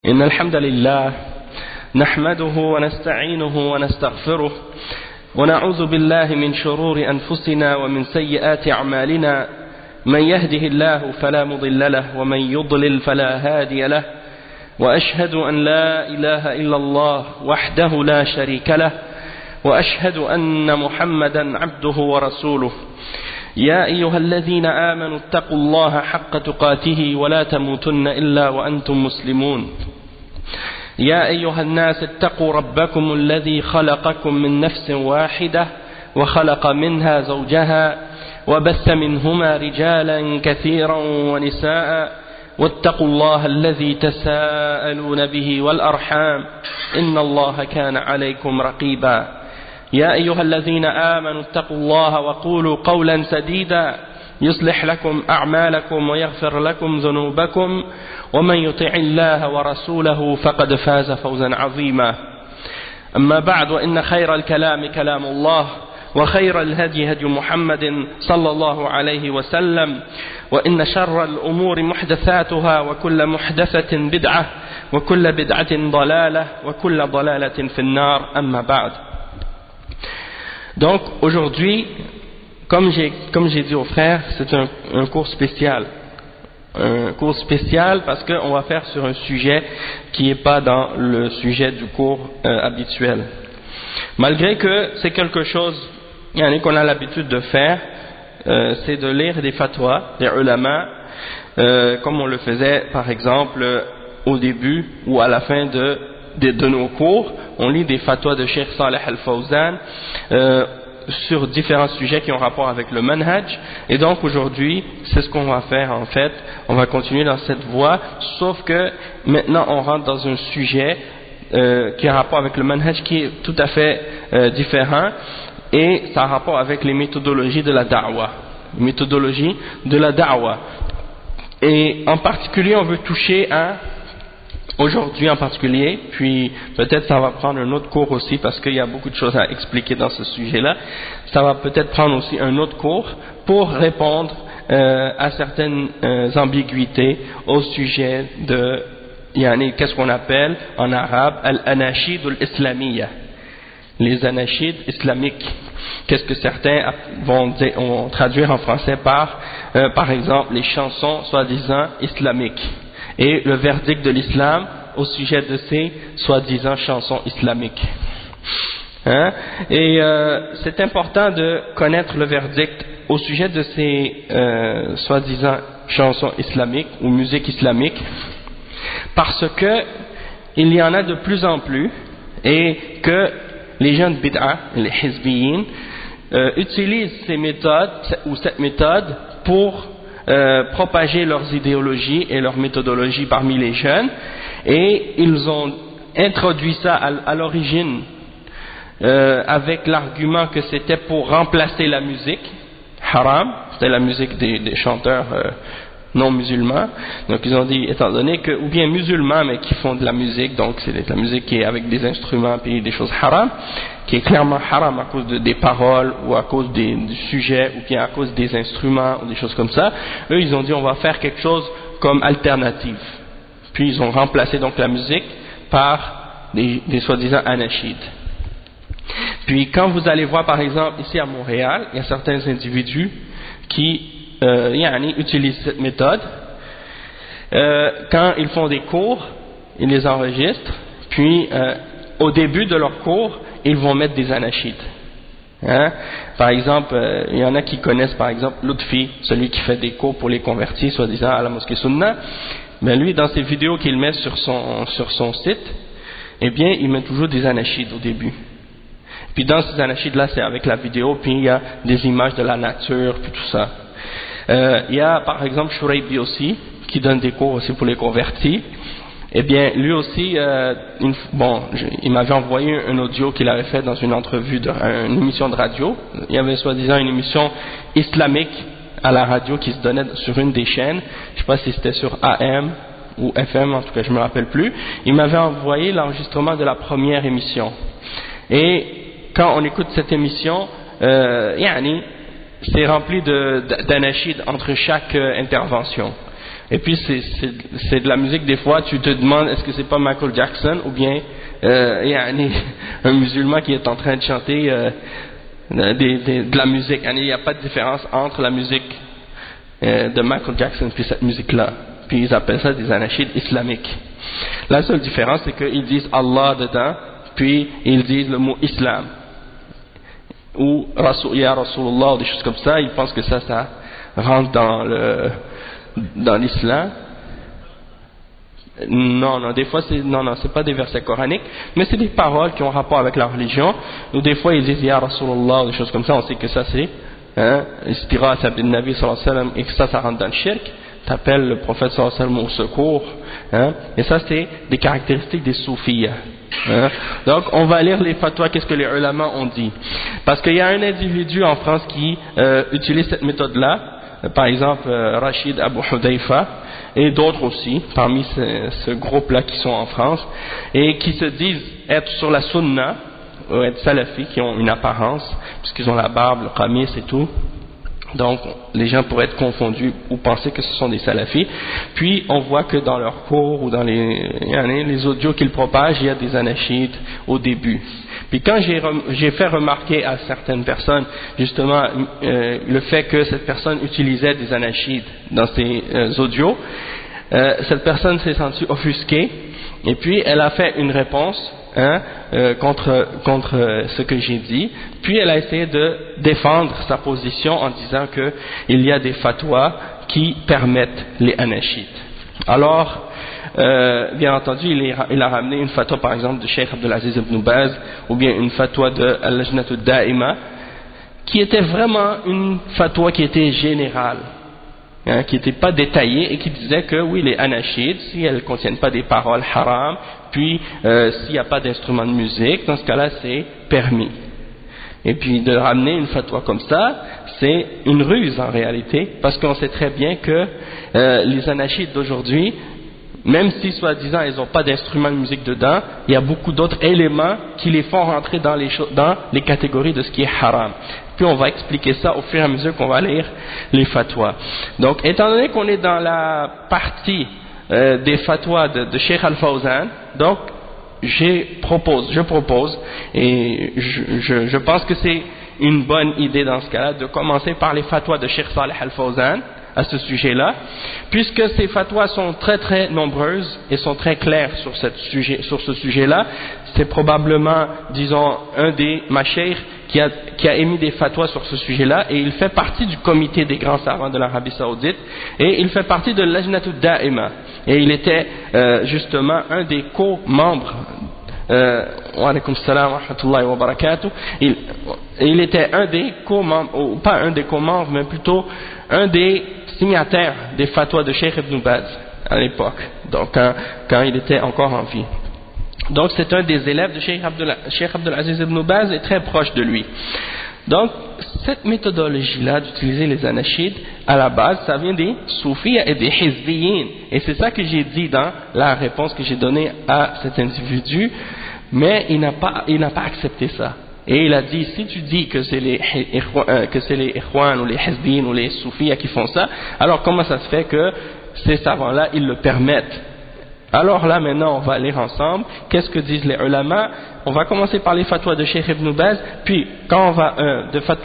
إن الحمد لله نحمده ونستعينه ونستغفره ونعوذ بالله من شرور أنفسنا ومن سيئات أعمالنا من يهده الله فلا مضل له ومن يضلل فلا هادي له وأشهد أن لا إله إلا الله وحده لا شريك له وأشهد أن محمدا عبده ورسوله يا أيها الذين آمنوا اتقوا الله حق تقاته ولا تموتن إلا وأنتم مسلمون يا أيها الناس اتقوا ربكم الذي خلقكم من نفس واحدة وخلق منها زوجها وبث منهما رجالا كثيرا ونساء واتقوا الله الذي تساءلون به والأرحام إن الله كان عليكم رقيبا يا أيها الذين آمنوا اتقوا الله وقولوا قولا سديدا يصلح لكم أعمالكم ويغفر لكم ذنوبكم ومن يطع الله ورسوله فقد فاز فوزا عظيما أما بعد وإن خير الكلام كلام الله وخير الهدي هدي محمد صلى الله عليه وسلم وإن شر الأمور محدثاتها وكل محدثة بدعة وكل بدعة ضلالة وكل ضلالة في النار أما بعد. Donc aujourd'hui, comme j'ai dit aux frères, c'est un cours spécial. Un cours spécial parce qu'on va faire sur un sujet qui n'est pas dans le sujet du cours habituel. Malgré que c'est quelque chose qu'on a l'habitude de faire, c'est de lire des fatwas, des ulama, comme on le faisait par exemple au début ou à la fin de nos cours. On lit des fatwas de Cheikh Saleh Al-Fawzan sur différents sujets qui ont rapport avec le manhaj, et donc aujourd'hui c'est ce qu'on va faire en fait. On va continuer dans cette voie, sauf que maintenant on rentre dans un sujet qui a rapport avec le manhaj qui est tout à fait différent, et ça a rapport avec les méthodologies de la da'wa. Et en particulier on veut toucher à aujourd'hui en particulier, puis peut-être ça va prendre un autre cours aussi parce qu'il y a beaucoup de choses à expliquer dans ce sujet-là. Ça va peut-être prendre aussi un autre cours pour répondre à certaines ambiguïtés au sujet de qu'est-ce qu'on appelle en arabe al-anashid al-islamiyya, les anachides islamiques. Qu'est-ce que certains vont traduire en français par exemple les chansons soi-disant islamiques, et le verdict de l'islam au sujet de ces soi-disant chansons islamiques. Et c'est important de connaître le verdict au sujet de ces soi-disant chansons islamiques ou musique islamique, parce que il y en a de plus en plus, et que les gens de bid'a, les hizbiyin, utilisent ces méthodes ou cette méthode pour propager leurs idéologies et leurs méthodologies parmi les jeunes, et ils ont introduit ça à l'origine avec l'argument que c'était pour remplacer la musique haram, c'était la musique des chanteurs non musulmans. Donc ils ont dit, étant donné que, ou bien musulmans mais qui font de la musique, donc c'est de la musique qui est avec des instruments puis des choses haram, qui est clairement haram à cause des paroles ou à cause du sujet ou bien à cause des instruments ou des choses comme ça. Eux ils ont dit on va faire quelque chose comme alternative, puis ils ont remplacé donc la musique par des soi-disant anashids. Puis quand vous allez voir par exemple ici à Montréal, il y a certains individus qui utilisent cette méthode. Quand ils font des cours, ils les enregistrent, puis au début de leur cours ils vont mettre des anashids. Par exemple, il y en a qui connaissent par exemple Lutfi, celui qui fait des cours pour les convertis soi-disant à la mosquée Sunna. Mais lui, dans ses vidéos qu'il met sur son site, eh bien il met toujours des anashids au début. Puis dans ces anashids là, c'est avec la vidéo, puis il y a des images de la nature, puis tout ça. Il y a par exemple Shuraibi aussi, qui donne des cours aussi pour les convertis. Eh bien lui aussi, il m'avait envoyé un audio qu'il avait fait dans une entrevue, une émission de radio. Il y avait soi-disant une émission islamique à la radio qui se donnait sur une des chaînes. Je ne sais pas si c'était sur AM ou FM, en tout cas je ne me rappelle plus. Il m'avait envoyé l'enregistrement de la première émission. Et quand on écoute cette émission, c'est rempli d'anashids entre chaque intervention. Et puis c'est de la musique, des fois tu te demandes est-ce que c'est pas Michael Jackson ou bien un musulman qui est en train de chanter de la musique. Il n'y a pas de différence entre la musique de Michael Jackson puis cette musique-là. Puis ils appellent ça des anashids islamiques. La seule différence c'est qu'ils disent Allah dedans, puis ils disent le mot islam. Ou Ya Rasulullah ou des choses comme ça, ils pensent que ça rentre dans l'islam. Non, des fois c'est pas des versets coraniques, mais c'est des paroles qui ont rapport avec la religion. Ou des fois ils disent Ya Rasulullah ou des choses comme ça, on sait que ça c'est istighatha bin Nabi sallallahu alayhi wa sallam, et que ça rentre dans le shirk. T'appelles le prophète sallallahu alayhi wa sallam au secours, et ça c'est des caractéristiques des soufis. Donc on va lire les fatwas, qu'est-ce que les ulama ont dit, parce qu'il y a un individu en France qui utilise cette méthode là, par exemple Rachid Abu Hudayfa et d'autres aussi parmi ce groupe là qui sont en France et qui se disent être sur la sunna ou être salafis, qui ont une apparence puisqu'ils ont la barbe, le qamis et tout. Donc les gens pourraient être confondus ou penser que ce sont des salafis. Puis on voit que dans leurs cours ou dans les audios qu'ils propagent, il y a des anashids au début. Puis quand j'ai fait remarquer à certaines personnes justement le fait que cette personne utilisait des anashids dans ses audios, cette personne s'est sentie offusquée et puis elle a fait une réponse contre ce que j'ai dit. Puis elle a essayé de défendre sa position en disant que il y a des fatwas qui permettent les anashids. Alors bien entendu il a ramené une fatwa par exemple de Cheikh Abdelaziz ibn Baz ou bien une fatwa de Al-Lajnat al-Da'ima qui était vraiment une fatwa qui était générale, qui n'était pas détaillée et qui disait que oui, les anashids, si elles ne contiennent pas des paroles haram, puis s'il n'y a pas d'instrument de musique, dans ce cas-là c'est permis. Et puis de ramener une fatwa comme ça, c'est une ruse en réalité, parce qu'on sait très bien que les anashids d'aujourd'hui, même si soi-disant ils n'ont pas d'instrument de musique dedans, il y a beaucoup d'autres éléments qui les font rentrer dans les catégories de ce qui est haram. Puis on va expliquer ça au fur et à mesure qu'on va lire les fatwas. Donc étant donné qu'on est dans la partie des fatwas de Cheikh Al-Fawzan, donc je propose et je pense que c'est une bonne idée dans ce cas-là de commencer par les fatwas de Cheikh Saleh Al-Fawzan à ce sujet-là, puisque ces fatwas sont très très nombreuses et sont très claires sur ce sujet-là. C'est probablement, disons, un des mashaykh qui a émis des fatwas sur ce sujet-là, et il fait partie du comité des grands savants de l'Arabie Saoudite, et il fait partie de l'Lajnat al-Da'ima, et il était justement un des co-membres. Wa alaykum salam wa rahmatullahi wa barakatuh. Il était un des co-membres, ou pas un des co-membres, mais plutôt un des signataires des fatwas de Cheikh Ibn Baz à l'époque, donc quand il était encore en vie. Donc c'est un des élèves de Cheikh Abdelaziz Ibn Baz et très proche de lui. Donc cette méthodologie-là d'utiliser les anashids, à la base, ça vient des soufis et des hizbiyin, et c'est ça que j'ai dit dans la réponse que j'ai donnée à cet individu, mais il n'a pas accepté ça. Et il a dit, si tu dis que c'est les ikhwan ou les hizbiyin ou les soufis qui font ça, alors comment ça se fait que ces savants-là, ils le permettent? Alors là maintenant on va lire ensemble qu'est-ce que disent les ulama. On va commencer par les fatwas de Cheikh Ibn Baz, puis quand on va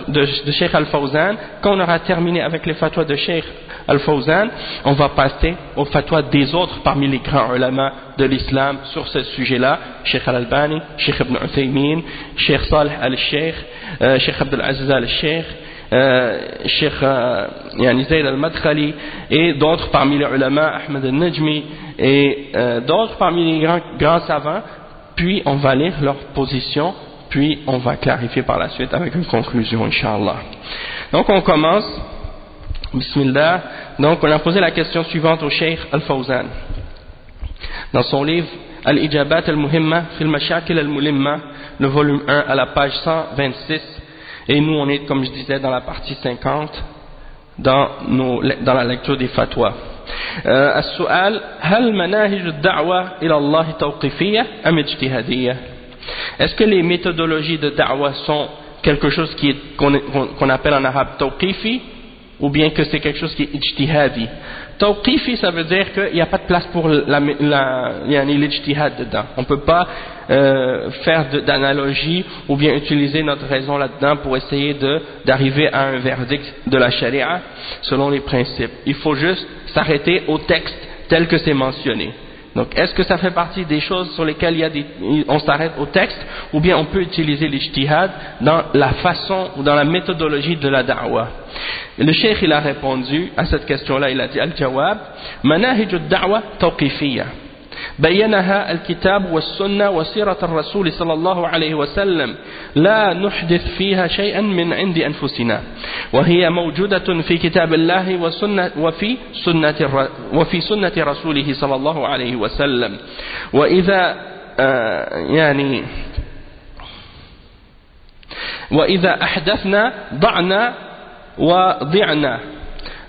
de Cheikh Al-Fawzan, quand on aura terminé avec les fatwas de Cheikh Al-Fawzan, on va passer aux fatwas des autres parmi les grands ulama de l'islam sur ce sujet-là, Cheikh Al-Albani, Cheikh Ibn Uthaymin, Cheikh Saleh Al-Sheikh, Cheikh Abdelaziz Al-Sheikh, Cheikh Zayd Al-Madkhali et d'autres parmi les ulama, Ahmed Al-Najmi et d'autres parmi les grands savants. Puis on va lire leur position, puis on va clarifier par la suite avec une conclusion, Inch'Allah. Donc on commence, Bismillah. Donc on a posé la question suivante au Cheikh Al-Fawzan dans son livre Al-Ijabat Al-Muhimma fil Mashakil Al-Mulimma, le volume 1 à la page 126. Et nous on est, comme je disais, dans la partie 50 dans la lecture des fatwas. السؤال هل مناهج الدعوة إلى الله توقيفية أم اجتهادية؟ Est-ce que les méthodologies de da'wah sont quelque chose qu'on appelle en arabe tawqifi ou bien que c'est quelque chose qui est ijtihadi. Tawqifi, ça veut dire qu'il n'y a pas de place pour l'ijtihad dedans. On ne peut pas faire d'analogie ou bien utiliser notre raison là-dedans pour essayer d'arriver à un verdict de la charia selon les principes. Il faut juste s'arrêter au texte tel que c'est mentionné. Donc, est-ce que ça fait partie des choses sur lesquelles on s'arrête au texte, ou bien on peut utiliser l'ijtihad dans la façon ou dans la méthodologie de la da'wa? Et le cheikh, il a répondu à cette question-là, il a dit al-jawab, manahij ad-da'wa tawqifiyya. بينها الكتاب والسنة وسيرة الرسول صلى الله عليه وسلم لا نحدث فيها شيئا من عند أنفسنا وهي موجودة في كتاب الله وفي سنة رسوله صلى الله عليه وسلم وإذا أحدثنا ضعنا وضعنا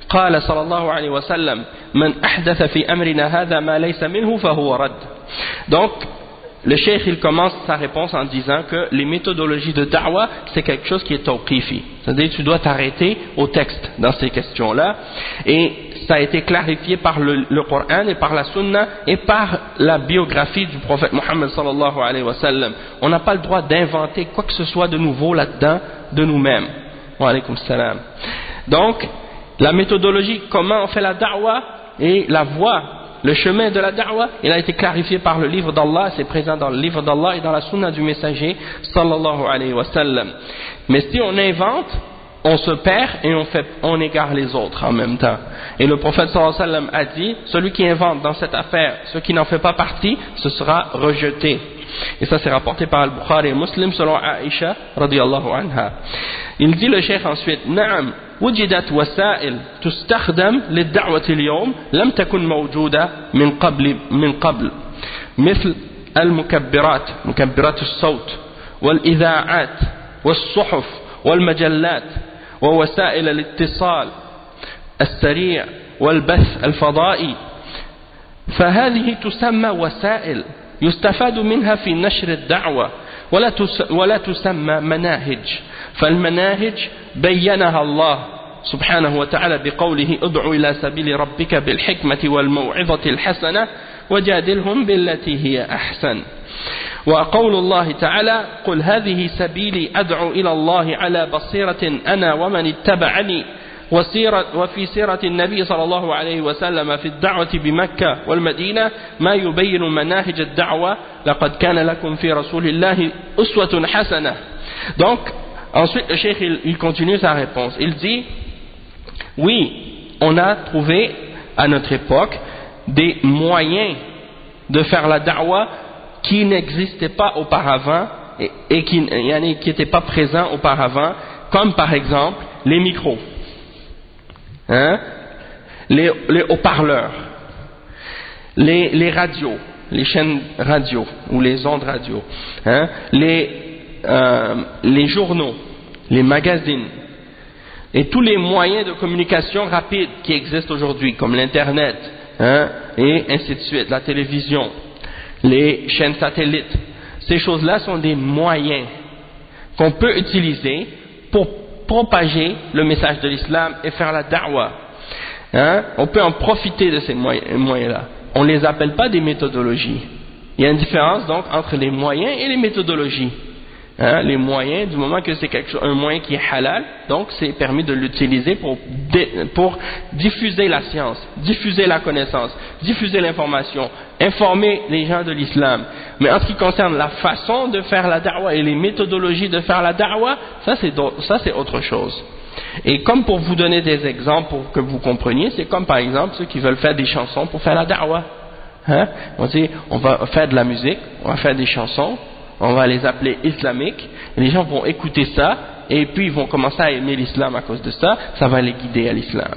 قال صلى الله عليه وسلم من أحدث في أمرنا هذا ما ليس منه فهو رد. Donc le cheikh il commence sa réponse en disant que les méthodologies de da'wa c'est quelque chose qui est tawqifi, c'est-à-dire que tu dois t'arrêter au texte dans ces questions-là, et ça a été clarifié par le Coran et par la Sunna et par la biographie du prophète Mohammed sallallahu alayhi wa sallam. On n'a pas le droit d'inventer quoi que ce soit de nouveau là-dedans de nous-mêmes. Wa alaykum salam. Donc la méthodologie, comment on fait la da'wa et la voie, le chemin de la da'wa, il a été clarifié par le livre d'Allah, c'est présent dans le livre d'Allah et dans la sunna du messager sallallahu alayhi wa sallam. Mais si on invente, on se perd et on égare les autres en même temps. Et le prophète sallallahu alayhi wa sallam a dit, celui qui invente dans cette affaire ce qui n'en fait pas partie, ce sera rejeté. Et ça c'est rapporté par Al-Bukhari et Muslim selon Aïcha radiyallahu anha. Il dit le cheikh ensuite, Naam, وجدت وسائل تستخدم للدعوة اليوم لم تكن موجودة من قبل مثل المكبرات مكبرات الصوت والإذاعات والصحف والمجلات ووسائل الاتصال السريع والبث الفضائي، فهذه تسمى وسائل يستفاد منها في نشر الدعوة ولا تسمى مناهج، فالمناهج بينها الله سبحانه وتعالى بقوله ادع إلى سبيل ربك بالحكمة والموعظة الحسنة وجادلهم بالتي هي أحسن، وقول الله تعالى قل هذه سبيلي أدعو إلى الله على بصيرة أنا ومن اتبعني، وفي سيرة النبي صلى الله عليه وسلم في الدعوة بمكة والمدينة ما يبين مناهج الدعوة لقد كان لكم في رسول الله أسوة حسنة. Donc ensuite le cheikh il continue sa réponse, il dit oui, on a trouvé à notre époque des moyens de faire la da'wa qui n'existaient pas auparavant et qui n'étaient pas présents auparavant, comme par exemple les micros, les haut-parleurs, les radios, les chaînes radio ou les ondes radio, les journaux, les magazines et tous les moyens de communication rapide qui existent aujourd'hui, comme l'internet, et ainsi de suite, la télévision, les chaînes satellites. Ces choses-là sont des moyens qu'on peut utiliser pour propager le message de l'islam et faire la da'wa. On peut en profiter de ces moyens-là. On ne les appelle pas des méthodologies. Il y a une différence donc entre les moyens et les méthodologies. Les moyens, du moment que c'est un moyen qui est halal, donc c'est permis de l'utiliser pour diffuser la science, diffuser la connaissance, diffuser l'information, informer les gens de l'islam. Mais en ce qui concerne la façon de faire la da'wa et les méthodologies de faire la da'wa, ça c'est autre chose. Et comme pour vous donner des exemples pour que vous compreniez, c'est comme par exemple ceux qui veulent faire des chansons pour faire la da'wa. On dit on va faire de la musique, on va faire des chansons, on va les appeler islamiques, et les gens vont écouter ça, et puis ils vont commencer à aimer l'islam à cause de ça, ça va les guider à l'islam.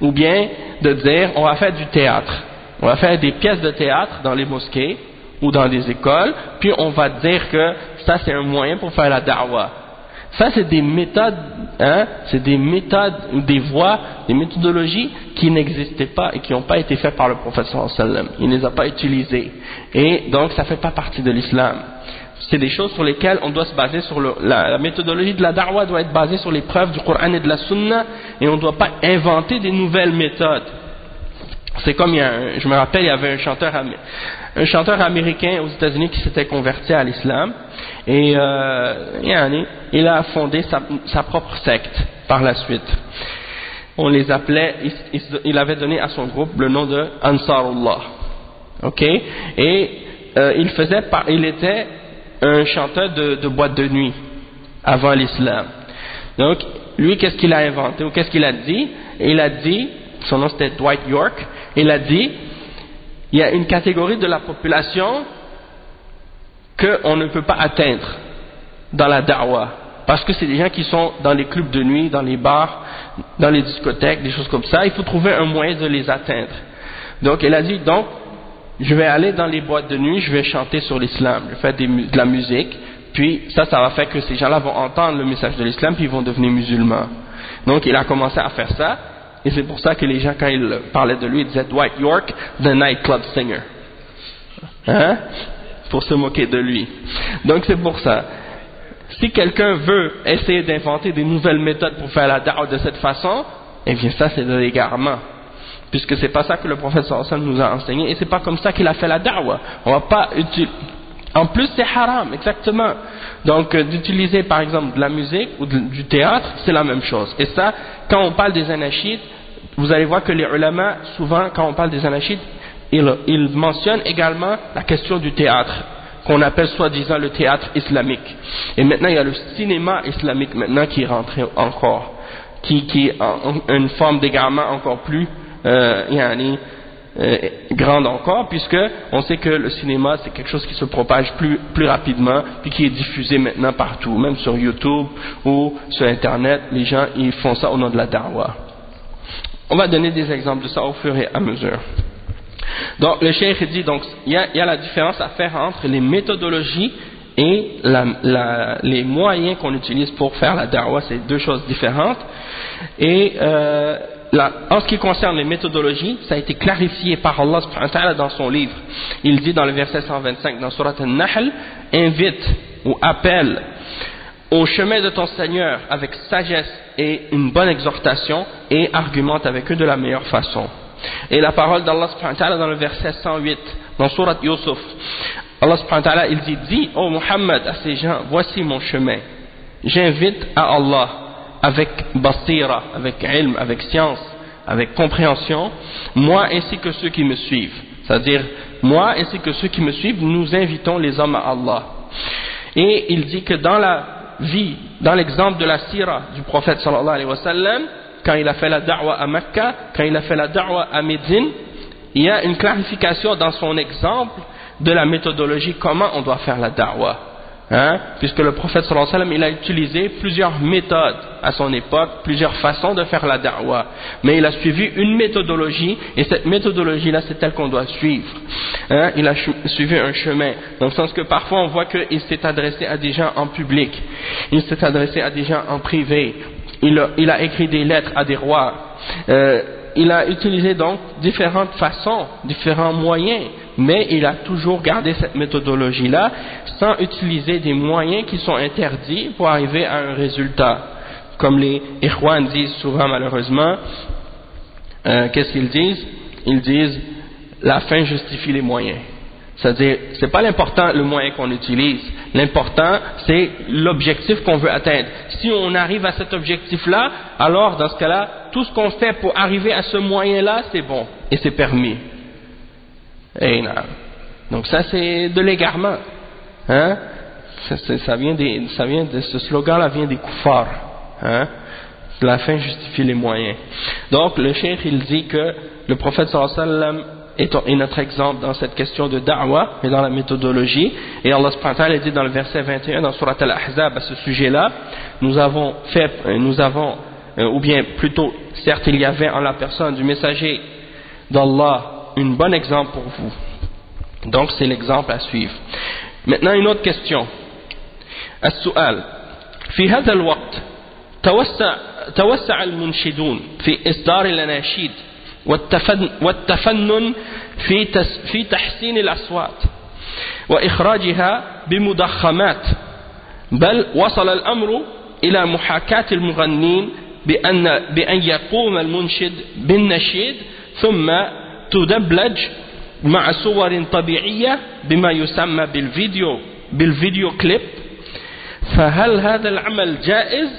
Ou bien de dire, on va faire du théâtre, on va faire des pièces de théâtre dans les mosquées, ou dans des écoles, puis on va dire que ça c'est un moyen pour faire la da'wa. Ça c'est des méthodes, c'est des méthodes, des voies, des méthodologies qui n'existaient pas et qui n'ont pas été faites par le prophète sallallahu alayhi wa sallam. Il ne les a pas utilisées. Et donc ça ne fait pas partie de l'islam. C'est des choses sur lesquelles on doit se baser sur la méthodologie de la da'wah doit être basée sur les preuves du Coran et de la Sunna, et on ne doit pas inventer des nouvelles méthodes. C'est comme je me rappelle, il y avait un chanteur américain aux États-Unis qui s'était converti à l'islam, et il a fondé sa propre secte par la suite. On les appelait, il avait donné à son groupe le nom de Ansarullah. Ok? Et il était un chanteur de boîte de nuit avant l'islam. Donc, lui, qu'est-ce qu'il a inventé ou qu'est-ce qu'il a dit? Il a dit, son nom c'était Dwight York, il a dit, il y a une catégorie de la population qu'on ne peut pas atteindre dans la da'wah, parce que c'est des gens qui sont dans les clubs de nuit, dans les bars, dans les discothèques, des choses comme ça. Il faut trouver un moyen de les atteindre. Donc, il a dit, donc, je vais aller dans les boîtes de nuit, je vais chanter sur l'islam, je vais faire de la musique, puis ça va faire que ces gens-là vont entendre le message de l'islam, puis ils vont devenir musulmans. Donc il a commencé à faire ça, et c'est pour ça que les gens, quand ils parlaient de lui, ils disaient Dwight York, the nightclub singer. Hein? Pour se moquer de lui. Donc c'est pour ça. Si quelqu'un veut essayer d'inventer des nouvelles méthodes pour faire la da'wah de cette façon, eh bien ça c'est de l'égarement. Puisque c'est pas ça que le prophète sallallahu alayhi wa sallam nous a enseigné, et c'est pas comme ça qu'il a fait la da'wah. On va pas en plus c'est haram, exactement. Donc d'utiliser par exemple de la musique ou du théâtre, c'est la même chose. Et ça, quand on parle des anachides, vous allez voir que les ulama, souvent quand on parle des anachides, ils mentionnent également la question du théâtre, qu'on appelle soi-disant le théâtre islamique. Et maintenant il y a le cinéma islamique maintenant qui est rentré encore, qui est une forme d'égarement encore plus grande encore, puisque on sait que le cinéma c'est quelque chose qui se propage plus rapidement, puis qui est diffusé maintenant partout, même sur YouTube ou sur Internet. Les gens ils font ça au nom de la da'wah. On va donner des exemples de ça au fur et à mesure. Donc le cheikh dit, donc il y a la différence à faire entre les méthodologies et les moyens qu'on utilise pour faire la da'wah. C'est deux choses différentes. Et en ce qui concerne les méthodologies, ça a été clarifié par Allah subhanahu wa ta'ala dans son livre. Il dit dans le verset 125 dans Surat An-Nahl, invite ou appelle au chemin de ton Seigneur avec sagesse et une bonne exhortation, et argumente avec eux de la meilleure façon. Et la parole d'Allah subhanahu wa ta'ala dans le verset 108 dans Surat Yusuf, Allah subhanahu wa ta'ala il dit, dis ô Muhammad à ces gens, voici mon chemin, j'invite à Allah avec basira, avec ilm, avec science, avec compréhension, moi ainsi que ceux qui me suivent. C'est-à-dire, moi ainsi que ceux qui me suivent, nous invitons les hommes à Allah. Et il dit que dans la vie, dans l'exemple de la sira du prophète sallallahu alayhi wa sallam, quand il a fait la da'wah à Mecca, quand il a fait la da'wah à Médine, il y a une clarification dans son exemple de la méthodologie, comment on doit faire la da'wah. Puisque le prophète sallallahu alayhi wa sallam il a utilisé plusieurs méthodes à son époque, plusieurs façons de faire la da'wah, mais il a suivi une méthodologie, et cette méthodologie là c'est elle qu'on doit suivre. Il a suivi un chemin, dans le sens que parfois on voit qu'il s'est adressé à des gens en public, il s'est adressé à des gens en privé, il a écrit des lettres à des rois, il a utilisé donc différentes façons, différents moyens, mais il a toujours gardé cette méthodologie-là sans utiliser des moyens qui sont interdits pour arriver à un résultat. Comme les Ikhwan disent souvent malheureusement, qu'est-ce qu'ils disent? Ils disent la fin justifie les moyens. C'est-à-dire, c'est pas l'important le moyen qu'on utilise, l'important c'est l'objectif qu'on veut atteindre. Si on arrive à cet objectif-là, alors dans ce cas-là, tout ce qu'on fait pour arriver à ce moyen-là, c'est bon et c'est permis. Et non. Donc ça c'est de l'égarement. Ça vient de ce slogan-là vient des koufars. La fin justifie les moyens. Donc le cheikh il dit que le prophète sallallahu alayhi wa sallam est notre exemple dans cette question de da'wah et dans la méthodologie, et Allah subhanahu wa ta'ala dit dans le verset 21 dans Surat Al-Ahzab à ce sujet-là, ou bien plutôt certes il y avait en la personne du messager d'Allah un bon exemple pour vous. Donc c'est l'exemple à suivre. Maintenant une autre question. السؤال في هذا الوقت توسع المنشدون في إصدار الأناشيد والتفنن في تحسين الأصوات وإخراجها بمضخمات بل وصل الأمر إلى محاكاة المغنين بأن يقوم المنشد بالنشيد ثم تدبلج مع صور طبيعية بما يسمى بالفيديو كليب. فهل هذا العمل جائز؟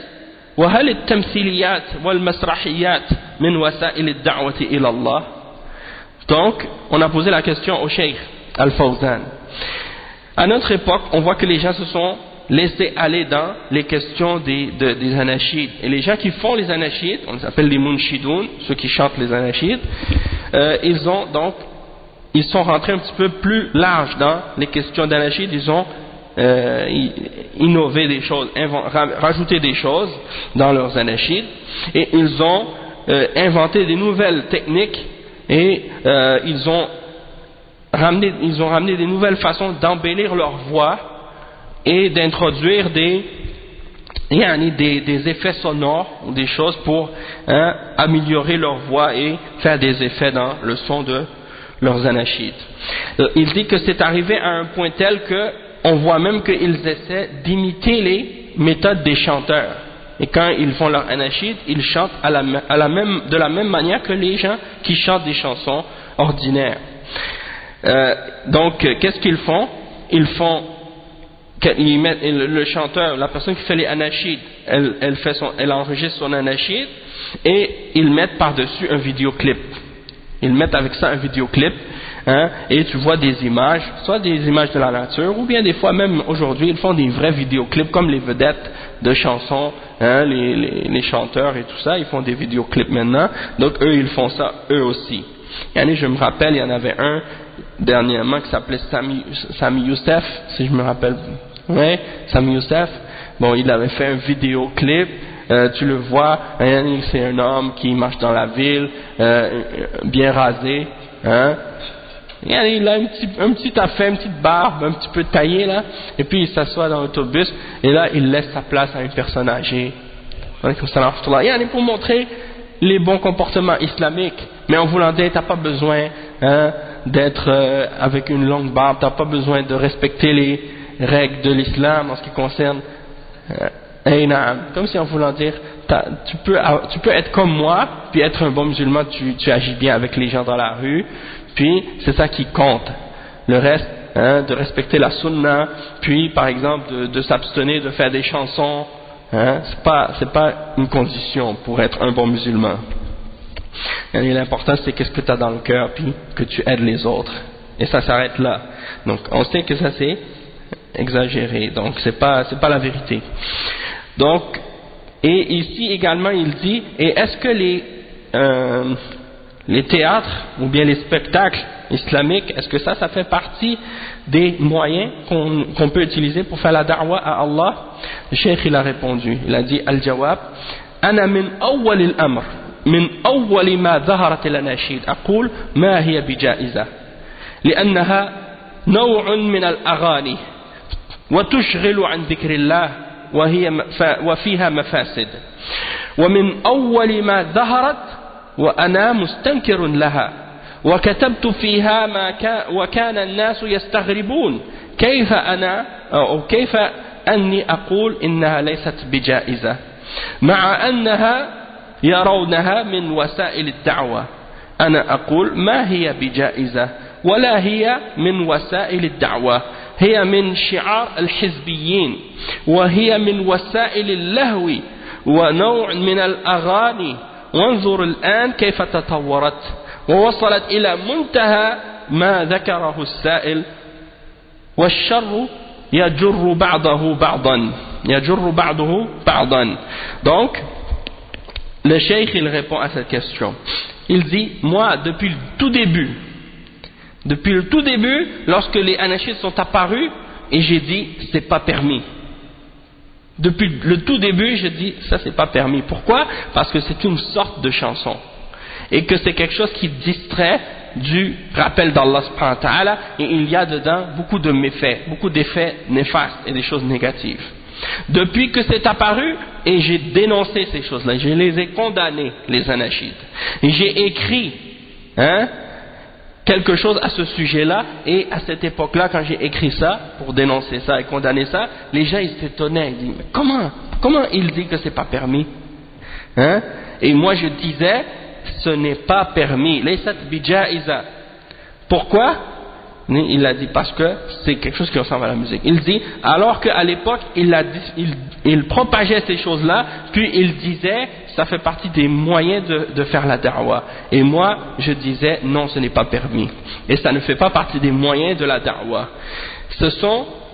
وهل التمثيليات والمسرحيات من وسائل الدعوة إلى الله؟ Donc, on a posé la question au Cheikh Al-Fawzan. À notre époque, on voit que les gens se sont laissés aller dans les questions des anachides. Et les gens qui font les anachides, on les appelle les munshidoun, ceux qui chantent les anachides, ils sont rentrés un petit peu plus large dans les questions d'anachides. Ils ont innové des choses, rajouté des choses dans leurs anachides, et ils ont inventé des nouvelles techniques, et ils ont ramené des nouvelles façons d'embellir leur voix et d'introduire des effets sonores ou des choses pour améliorer leur voix et faire des effets dans le son de leurs anachides. Il dit que c'est arrivé à un point tel que on voit même qu'ils essaient d'imiter les méthodes des chanteurs. Et quand ils font leur anachid, ils chantent de la même manière que les gens qui chantent des chansons ordinaires. Donc, qu'est-ce qu'ils font? Ils mettent le chanteur, la personne qui fait les anachids, elle enregistre son anachid et ils mettent par-dessus un vidéoclip. Ils mettent avec ça un vidéoclip, et tu vois des images, soit des images de la nature, ou bien des fois même aujourd'hui, ils font des vrais vidéoclips comme les vedettes de chansons, les chanteurs et tout ça, ils font des vidéoclips maintenant. Donc eux, ils font ça eux aussi. Je me rappelle, il y en avait un dernièrement qui s'appelait Sami Youssef, si je me rappelle. Ouais, Sami Youssef. Bon, il avait fait un vidéoclip. Tu le vois, c'est un homme qui marche dans la ville, bien rasé, il a une petite affaire, une petite barbe, un petit peu taillée là, et puis il s'assoit dans l'autobus, et là il laisse sa place à une personne âgée, pour montrer les bons comportements islamiques, mais en voulant dire, t'as pas besoin d'être avec une longue barbe, t'as pas besoin de respecter les règles de l'islam en ce qui concerne comme si en voulant dire tu peux être comme moi puis être un bon musulman, tu agis bien avec les gens dans la rue, puis c'est ça qui compte. Le reste, de respecter la sunna, puis par exemple de s'abstenir de faire des chansons, c'est pas une condition pour être un bon musulman. Et l'important c'est qu'est-ce que tu as dans le cœur, puis que tu aides les autres, et ça s'arrête là. Donc on sait que ça c'est exagéré, donc c'est pas la vérité. Donc, et ici également il dit, et est-ce que les théâtres ou bien les spectacles islamiques, est-ce que ça fait partie des moyens qu'on peut utiliser pour faire la da'wa à Allah? Le cheikh il a répondu, il a dit al-jawab ana min awwal al-amr min awwal ma dhaharat al-anashid aqul ma hiya bijaiza لأنها نوع من الأغاني وتشغل عن ذكر الله وفيها مفاسد ومن أول ما ظهرت وأنا مستنكر لها وكتبت فيها وكان الناس يستغربون كيف أني أقول إنها ليست بجائزة مع أنها يرونها من وسائل الدعوة. أنا أقول ما هي بجائزة ولا هي من وسائل الدعوة، هي من شعار الحزبيين وهي من وسائل اللهو ونوع من الأغاني. وانظر الآن كيف تطورت ووصلت إلى منتهى ما ذكره السائل والشر يجر بعضه بعضا. Donc le cheikh il répond à cette question. Il dit, moi depuis le tout début, lorsque les anachids sont apparus, et j'ai dit c'est pas permis. Depuis le tout début, je dis ça c'est pas permis. Pourquoi? Parce que c'est une sorte de chanson et que c'est quelque chose qui distrait du rappel d'Allah subhanahu wa ta'ala, et il y a dedans beaucoup de méfaits, beaucoup d'effets néfastes et des choses négatives. Depuis que c'est apparu, et j'ai dénoncé ces choses-là, je les ai condamnées, les anachids, et j'ai écrit quelque chose à ce sujet-là, et à cette époque-là, quand j'ai écrit ça, pour dénoncer ça et condamner ça, les gens ils s'étonnaient, ils disaient, mais comment il dit que c'est pas permis, hein? Et moi je disais, ce n'est pas permis, laysat bijaiza. Pourquoi? Il a dit parce que c'est quelque chose qui ressemble à la musique. Il dit, alors qu'à l'époque, il propageait ces choses-là, puis il disait, ça fait partie des moyens de faire la da'wa. Et moi, je disais, non, ce n'est pas permis. Et ça ne fait pas partie des moyens de la da'wa.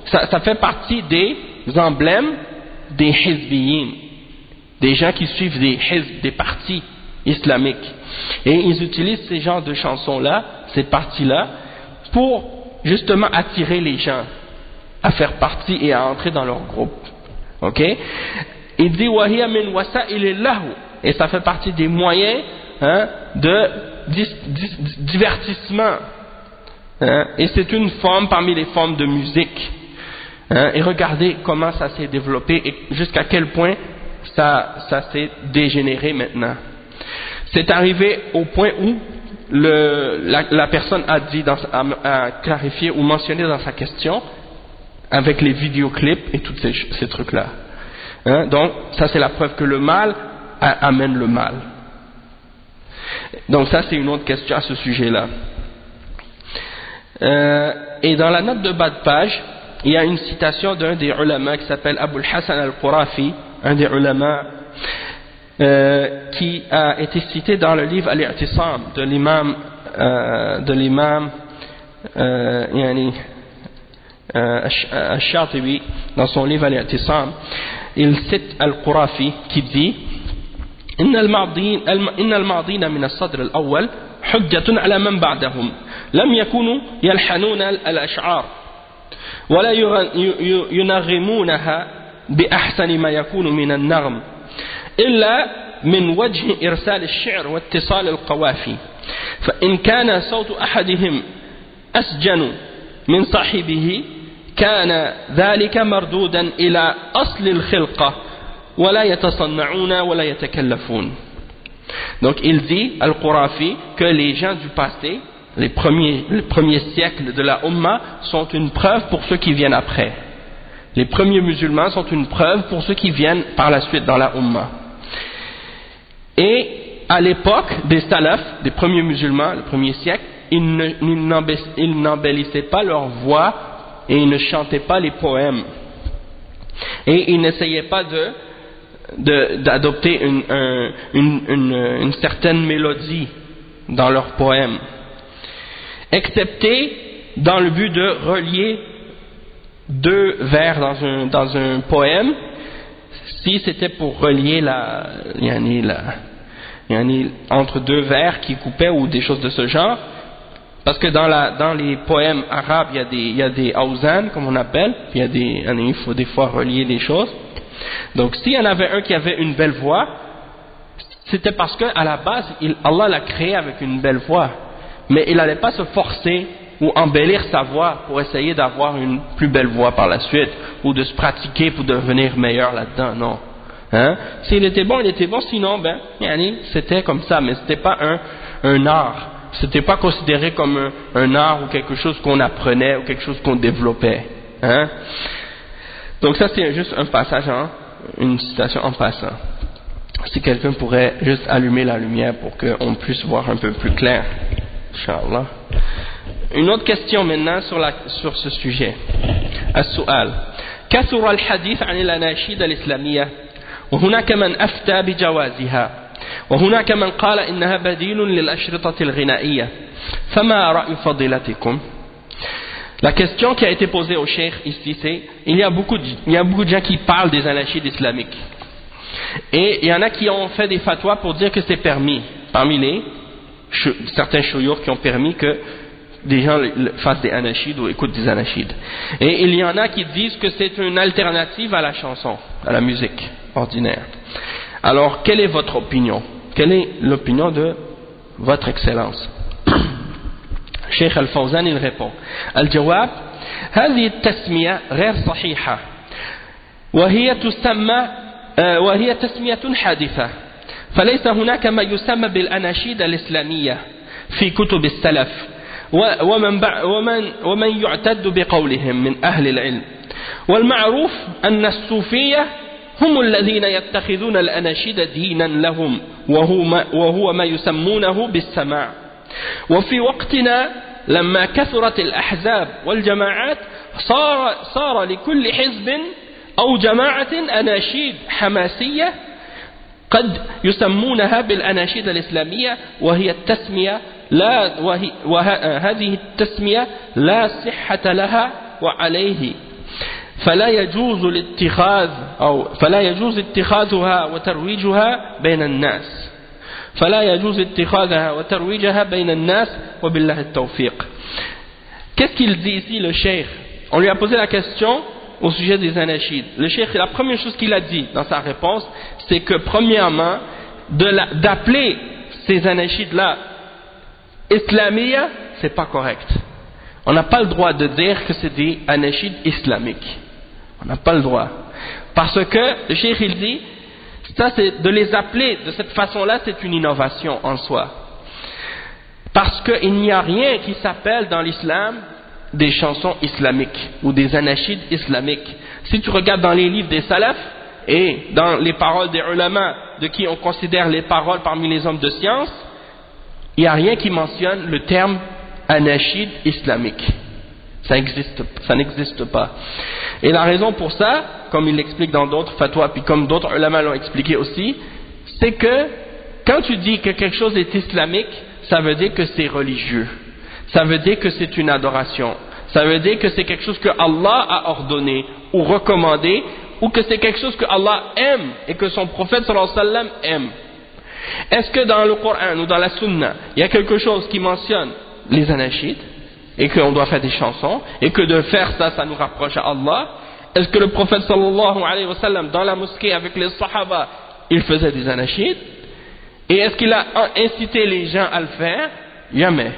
Ça fait partie des emblèmes des hizbiyin, des gens qui suivent des hizb, des partis islamiques. Et ils utilisent ces genres de chansons-là, ces partis-là, pour justement attirer les gens à faire partie et à entrer dans leur groupe. Ok? Il dit wahiya min wasa'il lahu, et ça fait partie des moyens, hein, de divertissement, hein, et c'est une forme parmi les formes de musique, hein, et regardez comment ça s'est développé et jusqu'à quel point ça s'est dégénéré maintenant. C'est arrivé au point où la personne a dit, a clarifié ou mentionné dans sa question, avec les vidéoclips et tous ces trucs-là. Hein? Donc, ça c'est la preuve que le mal amène le mal. Donc ça c'est une autre question à ce sujet-là. Et dans la note de bas de page, il y a une citation d'un des ulama qui s'appelle Abul Hassan al-Qurafi, un des ulama qui a été cité dans le livre Al-I'tisam de l'imam Al-Shatibi, dans son livre Al-I'tisam. Il cite Al-Qurafi qui dit إن الماضين من الصدر الأول حجة على من بعدهم لم يكونوا يلحنون الأشعار ولا ينغمونها بأحسن ما يكون من النغم إلا من وجه إرسال الشعر واتصال القوافي فإن كان صوت أحدهم أسجن من صاحبه كان ذلك مردودا إلى أصل الخلقة ولا يتصنعون ولا يتكلفون. Donc il dit, Al-Qurafi, que les gens du passé, les premiers siècles de la Ummah sont une preuve pour ceux qui viennent après. Les premiers musulmans sont une preuve pour ceux qui viennent par la suite dans la Ummah. Et à l'époque des salafs, des premiers musulmans, le premier siècle, ils n'embellissaient pas leur voix et ils ne chantaient pas les poèmes. Et ils n'essayaient pas d'adopter une certaine mélodie dans leurs poèmes, excepté dans le but de relier deux vers dans un poème, si c'était pour relier entre deux vers qui coupaient ou des choses de ce genre, parce que dans les poèmes arabes il y a des awzan comme on appelle, puis il faut des fois relier les choses. Donc s'il y en avait un qui avait une belle voix, c'était parce qu'à la base Allah l'a créé avec une belle voix, mais il n'allait pas se forcer ou embellir sa voix pour essayer d'avoir une plus belle voix par la suite, ou de se pratiquer pour devenir meilleur là-dedans, non. Hein? S'il était bon, il était bon, sinon c'était comme ça, mais c'était pas un art, c'était pas considéré comme un art ou quelque chose qu'on apprenait ou quelque chose qu'on développait. Hein? Donc ça c'est juste un passage, une citation en passant. Si quelqu'un pourrait juste allumer la lumière pour qu'on puisse voir un peu plus clair, Inch'Allah. Une autre question maintenant sur ce sujet. السؤال: كثر الحديث عن الأناشيد الإسلامية وهناك من أفتى بجوازها وهناك من قال إنها بديل للأشرطة الغنائية فما رأي فضيلتكم؟ La question qui a été posée au cheikh ici, c'est il y a beaucoup de gens qui parlent des anachides islamiques. Et il y en a qui ont fait des fatwas pour dire que c'est permis. Parmi certains chouyours qui ont permis que des gens fassent des anachides ou écoutent des anachides. Et il y en a qui disent que c'est une alternative à la chanson, à la musique ordinaire. Alors, quelle est votre opinion? Quelle est l'opinion de votre excellence? Cheikh Al-Fawzan il répond: الجواب: هذه التسمية غير صحيحة وهي تسمية حادثة فليس هناك ما يسمى بالأناشيد الإسلامية في كتب السلف ومن يعتد بقولهم من أهل العلم والمعروف أن الصوفية هم الذين يتخذون الأناشيد دينا لهم وهو ما يسمونه بالسماع وفي وقتنا لما كثرت الأحزاب والجماعات صار لكل حزب أو جماعة أناشيد حماسية قد يسمونها بالأناشيد الإسلامية وهي التسمية وهذه التسمية لا صحة لها وعليه فلا يجوز اتخاذها بين الناس وبالله التوفيق. Qu'est-ce qu'il dit ici le cheikh? On lui a posé la question au sujet des anachides. Le cheikh, la première chose qu'il a dit dans sa réponse, c'est que premièrement, d'appeler ces anachides-là islamiyya, c'est pas correct. On n'a pas le droit de dire que c'est des anachides islamiques. On n'a pas le droit. Parce que, le cheikh il dit, ça c'est de les appeler de cette façon-là, c'est une innovation en soi. Parce qu'il n'y a rien qui s'appelle dans l'islam des chansons islamiques ou des anachides islamiques. Si tu regardes dans les livres des salafs et dans les paroles des ulama de qui on considère les paroles parmi les hommes de science, il n'y a rien qui mentionne le terme anachid islamique. Ça n'existe pas. Et la raison pour ça, comme il l'explique dans d'autres fatwas, puis comme d'autres ulama l'ont expliqué aussi, c'est que quand tu dis que quelque chose est islamique, ça veut dire que c'est religieux. Ça veut dire que c'est une adoration. Ça veut dire que c'est quelque chose que Allah a ordonné ou recommandé, ou que c'est quelque chose que Allah aime et que son prophète sallallahu alayhi wa sallam aime. Est-ce que dans le Coran ou dans la Sunna, il y a quelque chose qui mentionne les anachides et qu'on doit faire des chansons et que de faire ça, ça nous rapproche à Allah? Est-ce que le prophète sallallahu alayhi wa sallam dans la mosquée avec les sahaba, il faisait des anachides? Et est-ce qu'il a incité les gens à le faire? Jamais.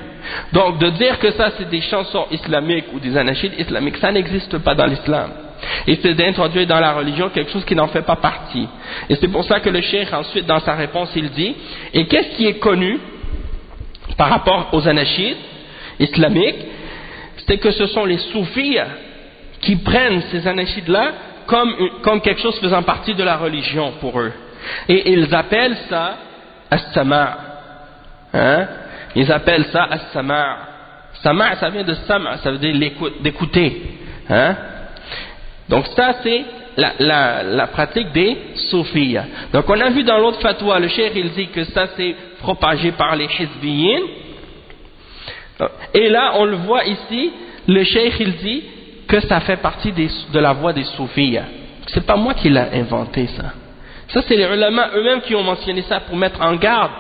Donc de dire que ça c'est des chansons islamiques ou des anachides islamiques, ça n'existe pas dans l'islam. Et c'est d'introduire dans la religion quelque chose qui n'en fait pas partie. Et c'est pour ça que le cheikh ensuite dans sa réponse il dit, et qu'est-ce qui est connu par rapport aux anachides islamiques? C'est que ce sont les soufis qui prennent ces anachides là comme quelque chose faisant partie de la religion pour eux. Et ils appellent ça as-sama'. Hein? Ils appellent ça as-sama'. Sama' ça vient de sama', ça veut dire d'écouter. Hein? Donc ça c'est la pratique des soufis. Donc on a vu dans l'autre fatwa, le cheikh il dit que ça c'est propagé par les hizbiyin. Et là on le voit ici, le cheikh il dit que ça fait partie de la voie des soufis. C'est pas moi qui l'ai inventé ça. Ça c'est les ulama eux-mêmes qui ont mentionné ça pour mettre en garde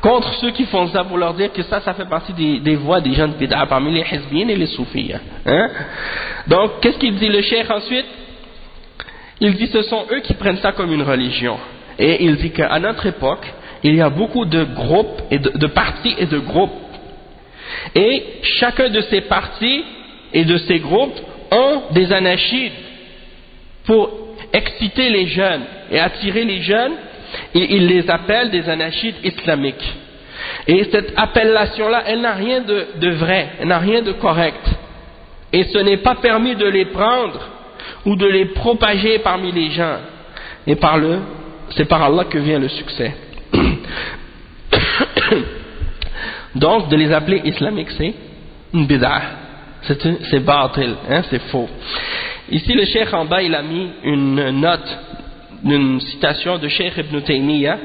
contre ceux qui font ça, pour leur dire que ça fait partie des voies des gens de bid'a parmi les hizbiyin et les soufis. Hein? Donc qu'est-ce qu'il dit le cheikh ensuite? Il dit ce sont eux qui prennent ça comme une religion. Et il dit qu'à notre époque, il y a beaucoup de groupes, et de partis et de groupes. Et chacun de ces partis et de ces groupes ont des anachides pour exciter les jeunes et attirer les jeunes, et ils les appellent des anachides islamiques. Et cette appellation-là, elle n'a rien de vrai, elle n'a rien de correct. Et ce n'est pas permis de les prendre ou de les propager parmi les gens. Et c'est par Allah que vient le succès. Donc, de les appeler islamiques, c'est une bid'ah. C'est batil, hein, c'est faux. Ici, le cheikh en bas, il a mis une note, une citation de Cheikh Ibn Taymiyyah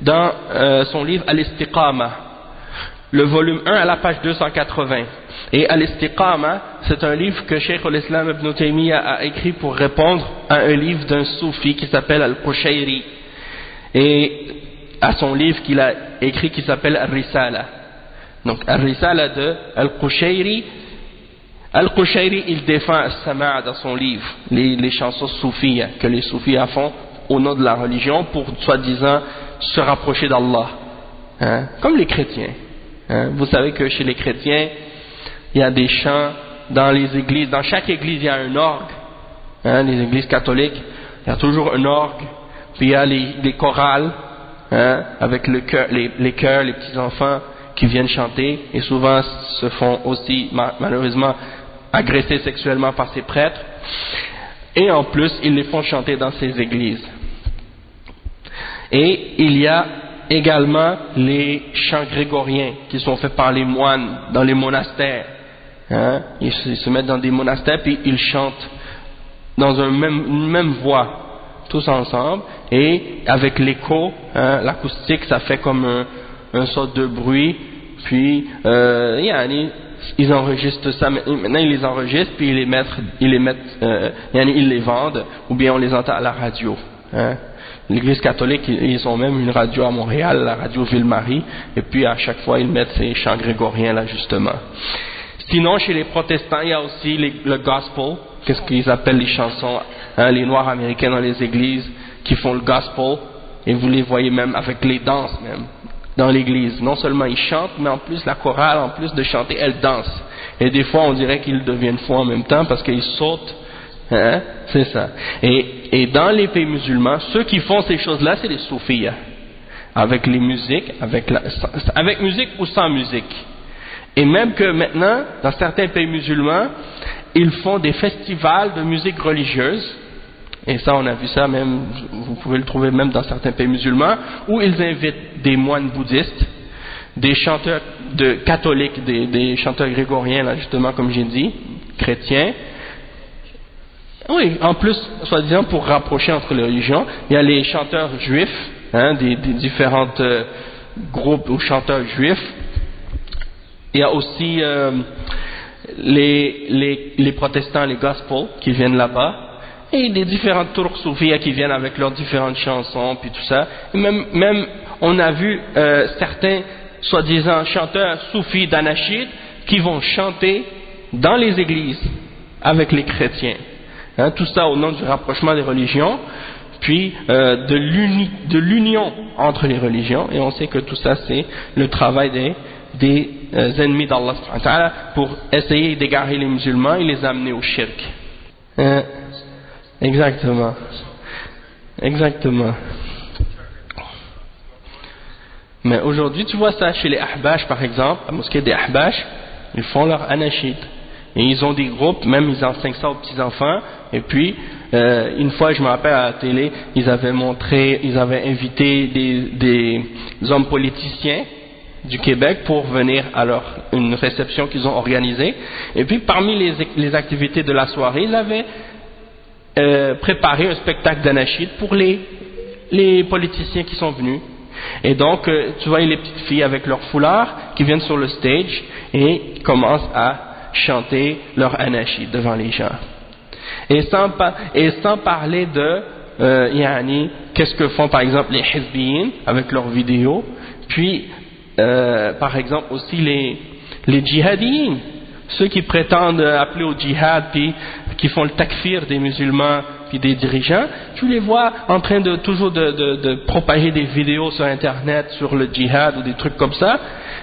dans son livre Al-Istiqama, le volume 1 à la page 280. Et Al-Istiqama, c'est un livre que Cheikh al-Islam Ibn Taymiyyah a écrit pour répondre à un livre d'un soufi qui s'appelle Al-Qushayri, et à son livre qu'il a écrit qui s'appelle Al-Risala. Donc Al-Risala de Al-Qushayri. Al-Qushayri, il défend As-Sama' dans son livre, les chansons soufis que les soufis font au nom de la religion pour soi-disant se rapprocher d'Allah, hein? Comme les chrétiens, hein? Vous savez que chez les chrétiens il y a des chants dans les églises, dans chaque église il y a un orgue, hein? Les églises catholiques il y a toujours un orgue, puis il y a les chorales, hein? Avec les chœurs, les petits enfants qui viennent chanter et souvent se font aussi malheureusement agresser sexuellement par ces prêtres, et en plus ils les font chanter dans ces églises. Et il y a également les chants grégoriens qui sont faits par les moines dans les monastères. Hein? Ils se mettent dans des monastères puis ils chantent dans une même voix tous ensemble, et avec l'écho, hein, l'acoustique, ça fait comme un sorte de bruit. Puis ils enregistrent ça. Maintenant ils les enregistrent puis ils les vendent, ou bien on les entend à la radio. Hein. L'église catholique, ils ont même une radio à Montréal, la radio Ville-Marie, et puis à chaque fois ils mettent ces chants grégoriens là justement. Sinon chez les protestants il y a aussi le gospel, qu'est-ce qu'ils appellent les chansons, hein, les noirs américains dans les églises qui font le gospel, et vous les voyez même avec les danses même dans l'église. Non seulement ils chantent, mais en plus la chorale, en plus de chanter, elle danse. Et des fois on dirait qu'ils deviennent fous en même temps parce qu'ils sautent. Hein? C'est ça. Et dans les pays musulmans, ceux qui font ces choses-là, c'est les soufis. Avec les musiques, avec musique ou sans musique. Et même que maintenant, dans certains pays musulmans, ils font des festivals de musique religieuse. Et ça, on a vu ça même, vous pouvez le trouver même dans certains pays musulmans, où ils invitent des moines bouddhistes, des chanteurs catholiques, des chanteurs grégoriens, là, justement, comme j'ai dit, chrétiens. Oui, en plus, soi-disant, pour rapprocher entre les religions, il y a les chanteurs juifs, hein, des différentes groupes ou chanteurs juifs. Il y a aussi les protestants, les gospels, qui viennent là-bas. Et des différentes tours soufis qui viennent avec leurs différentes chansons, puis tout ça. Et même on a vu certains, soi-disant, chanteurs soufis d'anachid qui vont chanter dans les églises avec les chrétiens. Hein, tout ça au nom du rapprochement des religions, puis de l'union entre les religions. Et on sait que tout ça, c'est le travail des ennemis d'Allah pour essayer d'égarer les musulmans et les amener au shirk. Exactement. Mais aujourd'hui, tu vois ça chez les Ahbash, par exemple, la mosquée des Ahbash, ils font leur anachid. Et ils ont des groupes, même ils enseignent ça aux petits-enfants. Et puis, une fois, je me rappelle à la télé, ils avaient invité des hommes politiciens du Québec pour venir à une réception qu'ils ont organisée. Et puis, parmi les activités de la soirée, ils avaient préparer un spectacle d'anachid pour les politiciens qui sont venus. Et donc, tu vois les petites filles avec leur foulard qui viennent sur le stage et commencent à chanter leur anachid devant les gens. Et sans parler de qu'est-ce que font par exemple les hizbiyin avec leurs vidéos, puis par exemple aussi les djihadiyin, ceux qui prétendent appeler au djihad puis qui font le takfir des musulmans puis des dirigeants, tu les vois en train de toujours de propager des vidéos sur internet sur le djihad ou des trucs comme ça,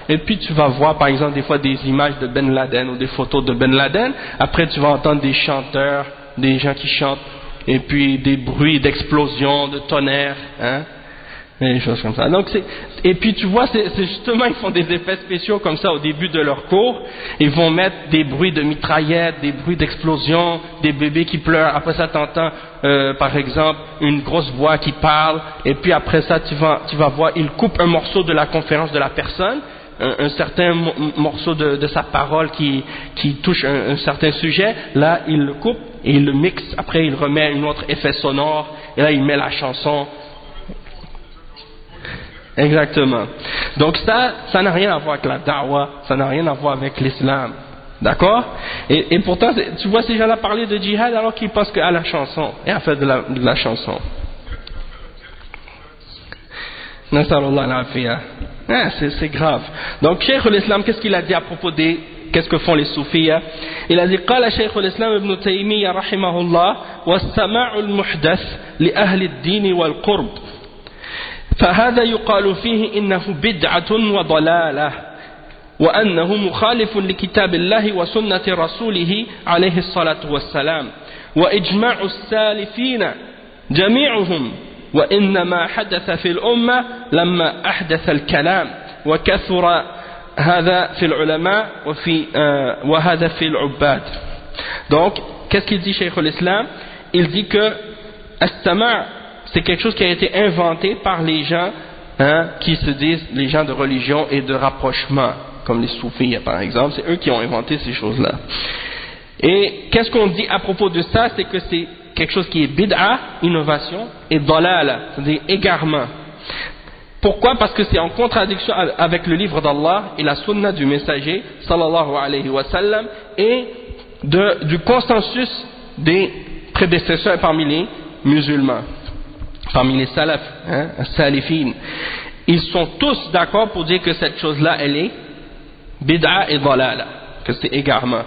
et puis tu vas voir par exemple des fois des images de Ben Laden ou des photos de Ben Laden. Après tu vas entendre des chanteurs, des gens qui chantent, et puis des bruits d'explosion, de tonnerre, hein, et des choses comme ça. Donc et puis tu vois, c'est justement, ils font des effets spéciaux comme ça au début de leur cours. Ils vont mettre des bruits de mitraillettes, des bruits d'explosion, des bébés qui pleurent. Après ça, t'entends par exemple une grosse voix qui parle. Et puis après ça, tu vas voir, ils coupent un morceau de la conférence de la personne, un certain morceau de sa parole qui touche un certain sujet. Là, il le coupe et il le mixe. Après, il remet un autre effet sonore. Et là, il met la chanson. Exactement. Donc ça n'a rien à voir avec la da'wah, ça n'a rien à voir avec l'islam. D'accord? Et pourtant, tu vois ces gens-là parler de djihad alors qu'ils pensent qu'à la chanson, et à faire de la chanson. C'est grave. Donc, Cheikh al-Islam, qu'est-ce qu'il a dit à propos qu'est-ce que font les soufis? Il a dit, قال شيخ الإسلام ابن تيمية رحمه الله والسماع المحدث لأهل الدين والقرب فهذا يقال فيه إنه بدعة وضلالة وأنه مخالف لكتاب الله وسنة رسوله عليه الصلاة والسلام وإجماع السالفين جميعهم وإنما حدث في الأمة لما أحدث الكلام وكثر هذا في العلماء وهذا في العباد. Donc, qu'est-ce qu'il dit Cheikh al-Islam? Il dit que as-sama' c'est quelque chose qui a été inventé par les gens qui se disent les gens de religion et de rapprochement, comme les soufis par exemple, c'est eux qui ont inventé ces choses-là. Et qu'est-ce qu'on dit à propos de ça? C'est que c'est quelque chose qui est bid'a, innovation, et dalala, c'est-à-dire égarement. Pourquoi? Parce que c'est en contradiction avec le livre d'Allah et la sunna du messager sallallahu alayhi wa sallam et du consensus des prédécesseurs parmi les musulmans, parmi les salaf, salifines. Ils sont tous d'accord pour dire que cette chose-là, elle est bid'a et dalala, que c'est égarement.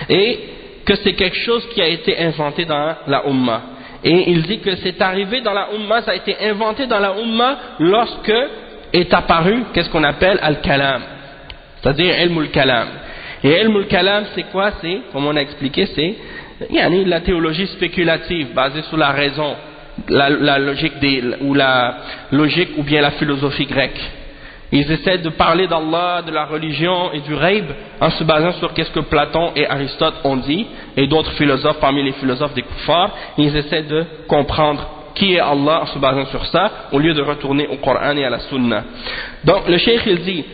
Et que c'est quelque chose qui a été inventé dans la Ummah. Et il dit que c'est arrivé dans la Ummah, ça a été inventé dans la Ummah lorsque est apparu, qu'est-ce qu'on appelle al-kalam, c'est-à-dire ilmul kalam. Et ilmul kalam, c'est quoi? C'est, comme on a expliqué, c'est la théologie spéculative basée sur la raison, la logique la logique ou bien la philosophie grecque. Ils essaient de parler d'Allah, de la religion et du ghaib en se basant sur qu'est-ce que Platon et Aristote ont dit et d'autres philosophes parmi les philosophes des kuffars. Ils essaient de comprendre qui est Allah en se basant sur ça au lieu de retourner au Coran et à la Sunna. Donc le cheikh il dit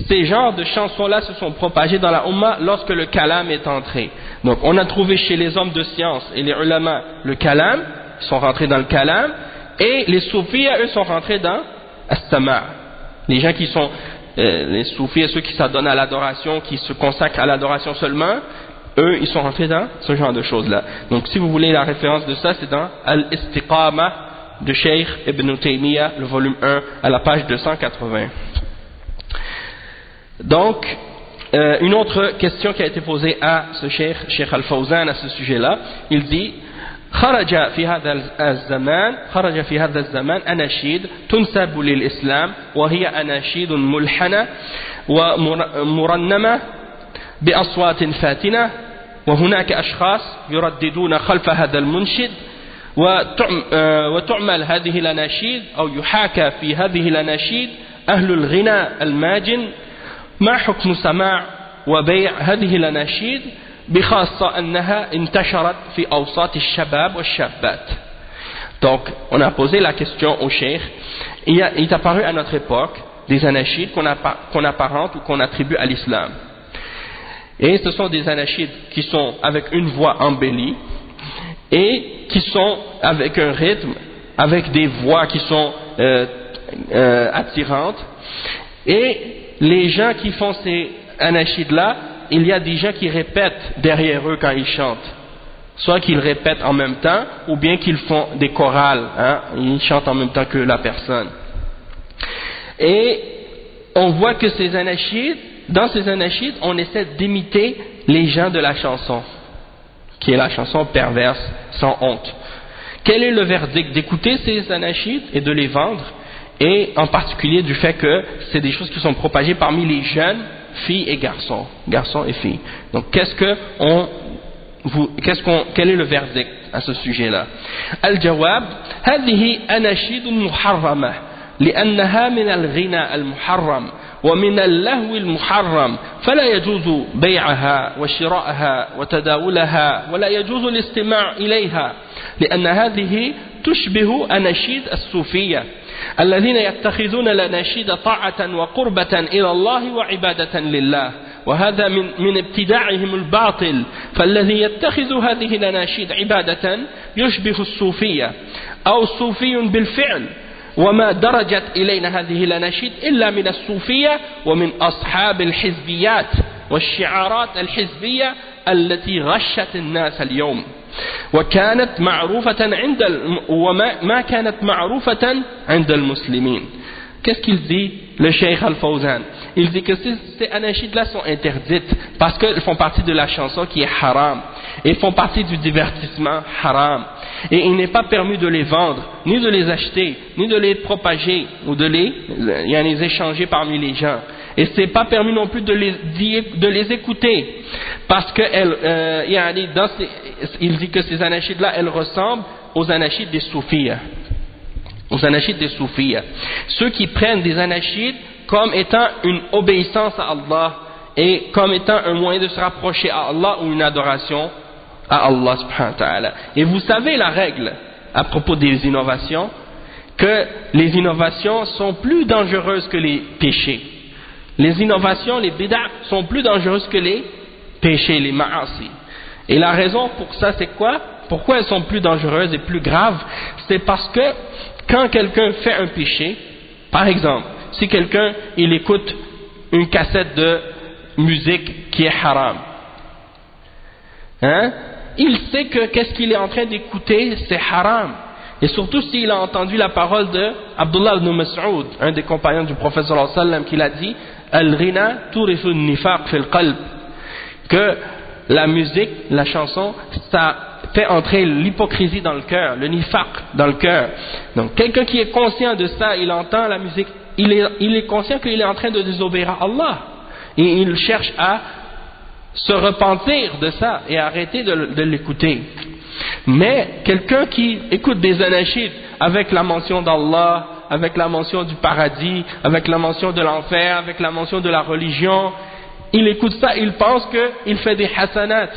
ces genres de chansons-là se sont propagés dans la Ummah lorsque le kalam est entré. Donc on a trouvé chez les hommes de science et les ulama le kalam, ils sont rentrés dans le kalam, et les soufis eux sont rentrés dans as-sama'. Les gens qui sont les soufis, ceux qui s'adonnent à l'adoration, qui se consacrent à l'adoration seulement, eux, ils sont rentrés dans ce genre de choses-là. Donc, si vous voulez la référence de ça, c'est dans Al-Istiqama de Cheikh Ibn Taymiyyah, le volume 1, à la page 280. Donc, une autre question qui a été posée à ce Cheikh Al-Fawzan à ce sujet-là, il dit خرج في هذا الزمان أناشيد تنسب للإسلام وهي أناشيد ملحنة ومرنمة بأصوات فاتنة وهناك أشخاص يرددون خلف هذا المنشد وتعمل هذه الأناشيد أو يحاكى في هذه الأناشيد أهل الغناء الماجن ما حكم سماع وبيع هذه الأناشيد بخاصة أنها انتشرت في أوساط الشباب والشابات. Donc, on a posé la question au cheikh. Il est apparu à notre époque des anachides qu'on apparente ou qu'on attribue à l'islam. Et ce sont des anachides qui sont avec une voix embellie et qui sont avec un rythme, avec des voix qui sont attirantes. Et les gens qui font ces anachides-là, il y a des gens qui répètent derrière eux quand ils chantent. Soit qu'ils répètent en même temps, ou bien qu'ils font des chorales, ils chantent en même temps que la personne. Et on voit que ces anachides, dans ces anachides, on essaie d'imiter les gens de la chanson, qui est la chanson perverse, sans honte. Quel est le verdict? D'écouter ces anachides et de les vendre, et en particulier du fait que c'est des choses qui sont propagées parmi les jeunes, filles et garçons et filles. Donc quel est le verdict à ce sujet-là? Al-Jawab, هذه أناشيد محرمة لأنها من الغناء المحرم ومن اللهو المحرم فلا يجوز بيعها وشراءها وتداولها ولا يجوز الاستماع إليها لأن هذه تشبه أناشيد الصوفية الذين يتخذون الأناشيد طاعة وقربة إلى الله وعبادة لله وهذا من ابتداعهم الباطل فالذي يتخذ هذه الأناشيد عبادة يشبه الصوفية أو صوفي بالفعل وما درجت إلينا هذه الأناشيد إلا من الصوفية ومن أصحاب الحزبيات والشعارات الحزبية التي غشت الناس اليوم وكانت معروفة وما كانت معروفة عند المسلمين. Qu'est-ce qu'il dit, le Cheikh Al-Fawzan? Il dit que ces anachides-là sont interdites parce qu'elles font partie de la chanson qui est haram et font partie du divertissement haram. Et il n'est pas permis de les vendre, ni de les acheter, ni de les propager ou de les échanger parmi les gens. Et ce n'est pas permis non plus de les écouter parce que il dit que ces anachides-là, elles ressemblent aux anachides des soufis. Aux anachides des soufis. Ceux qui prennent des anachides comme étant une obéissance à Allah et comme étant un moyen de se rapprocher à Allah ou une adoration à Allah subhanahu wa ta'ala. Et vous savez la règle à propos des innovations, que les innovations sont plus dangereuses que les péchés. Les innovations, les bid'a, sont plus dangereuses que les péchés, les ma'asi. Et la raison pour ça, c'est quoi? Pourquoi elles sont plus dangereuses et plus graves? C'est parce que quand quelqu'un fait un péché, par exemple, si quelqu'un il écoute une cassette de musique qui est haram, hein, il sait que qu'est-ce qu'il est en train d'écouter, c'est haram. Et surtout s'il a entendu la parole de Abdullah ibn Mas'ud, un des compagnons du prophète sallallahu alayhi wa sallam, qui l'a dit, Al-ghina turithu nifaq fil qalb, que la musique, la chanson, ça fait entrer l'hypocrisie dans le cœur, le nifaq dans le cœur. Donc quelqu'un qui est conscient de ça, il entend la musique, il est conscient qu'il est en train de désobéir à Allah. Et il cherche à se repentir de ça et arrêter de l'écouter. Mais quelqu'un qui écoute des anashids avec la mention d'Allah, avec la mention du paradis, avec la mention de l'enfer, avec la mention de la religion, il écoute ça, il pense qu'il fait des hasanat.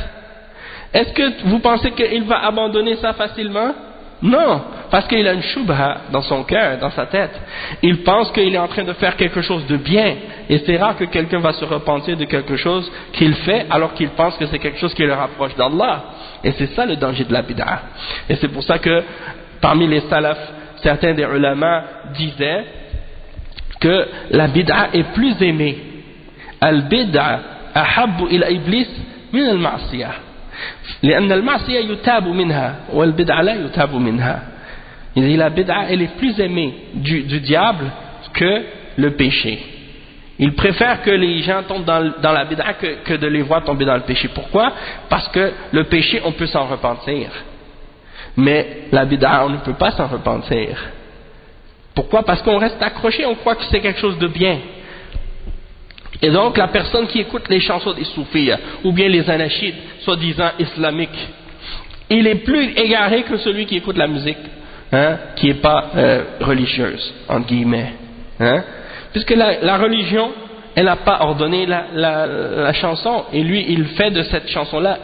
Est-ce que vous pensez qu'il va abandonner ça facilement? Non, parce qu'il a une shubha dans son cœur, dans sa tête. Il pense qu'il est en train de faire quelque chose de bien, et c'est rare que quelqu'un va se repentir de quelque chose qu'il fait alors qu'il pense que c'est quelque chose qui le rapproche d'Allah. Et c'est ça le danger de la bid'a. Et c'est pour ça que parmi les salafs, certains des ulama disaient que la bid'a est plus aimée. Al-bid'a ahabbu ila iblis min al-ma'siyah. لأن المعصية يتاب منها والبدعة لا يتاب منها. Il dit la bid'a elle est plus aimée du diable que le péché. Il préfère que les gens tombent dans la bid'a que de les voir tomber dans le péché. Pourquoi? Parce que le péché on peut s'en repentir, mais la bid'a on ne peut pas s'en repentir. Pourquoi? Parce qu'on reste accroché, on croit que c'est quelque chose de bien. Et donc la personne qui écoute les chansons des soufis ou bien les anashids soi-disant islamiques, il est plus égaré que celui qui écoute la musique qui n'est pas religieuse, entre guillemets, puisque la religion elle n'a pas ordonné la chanson, et lui il fait de cette chanson là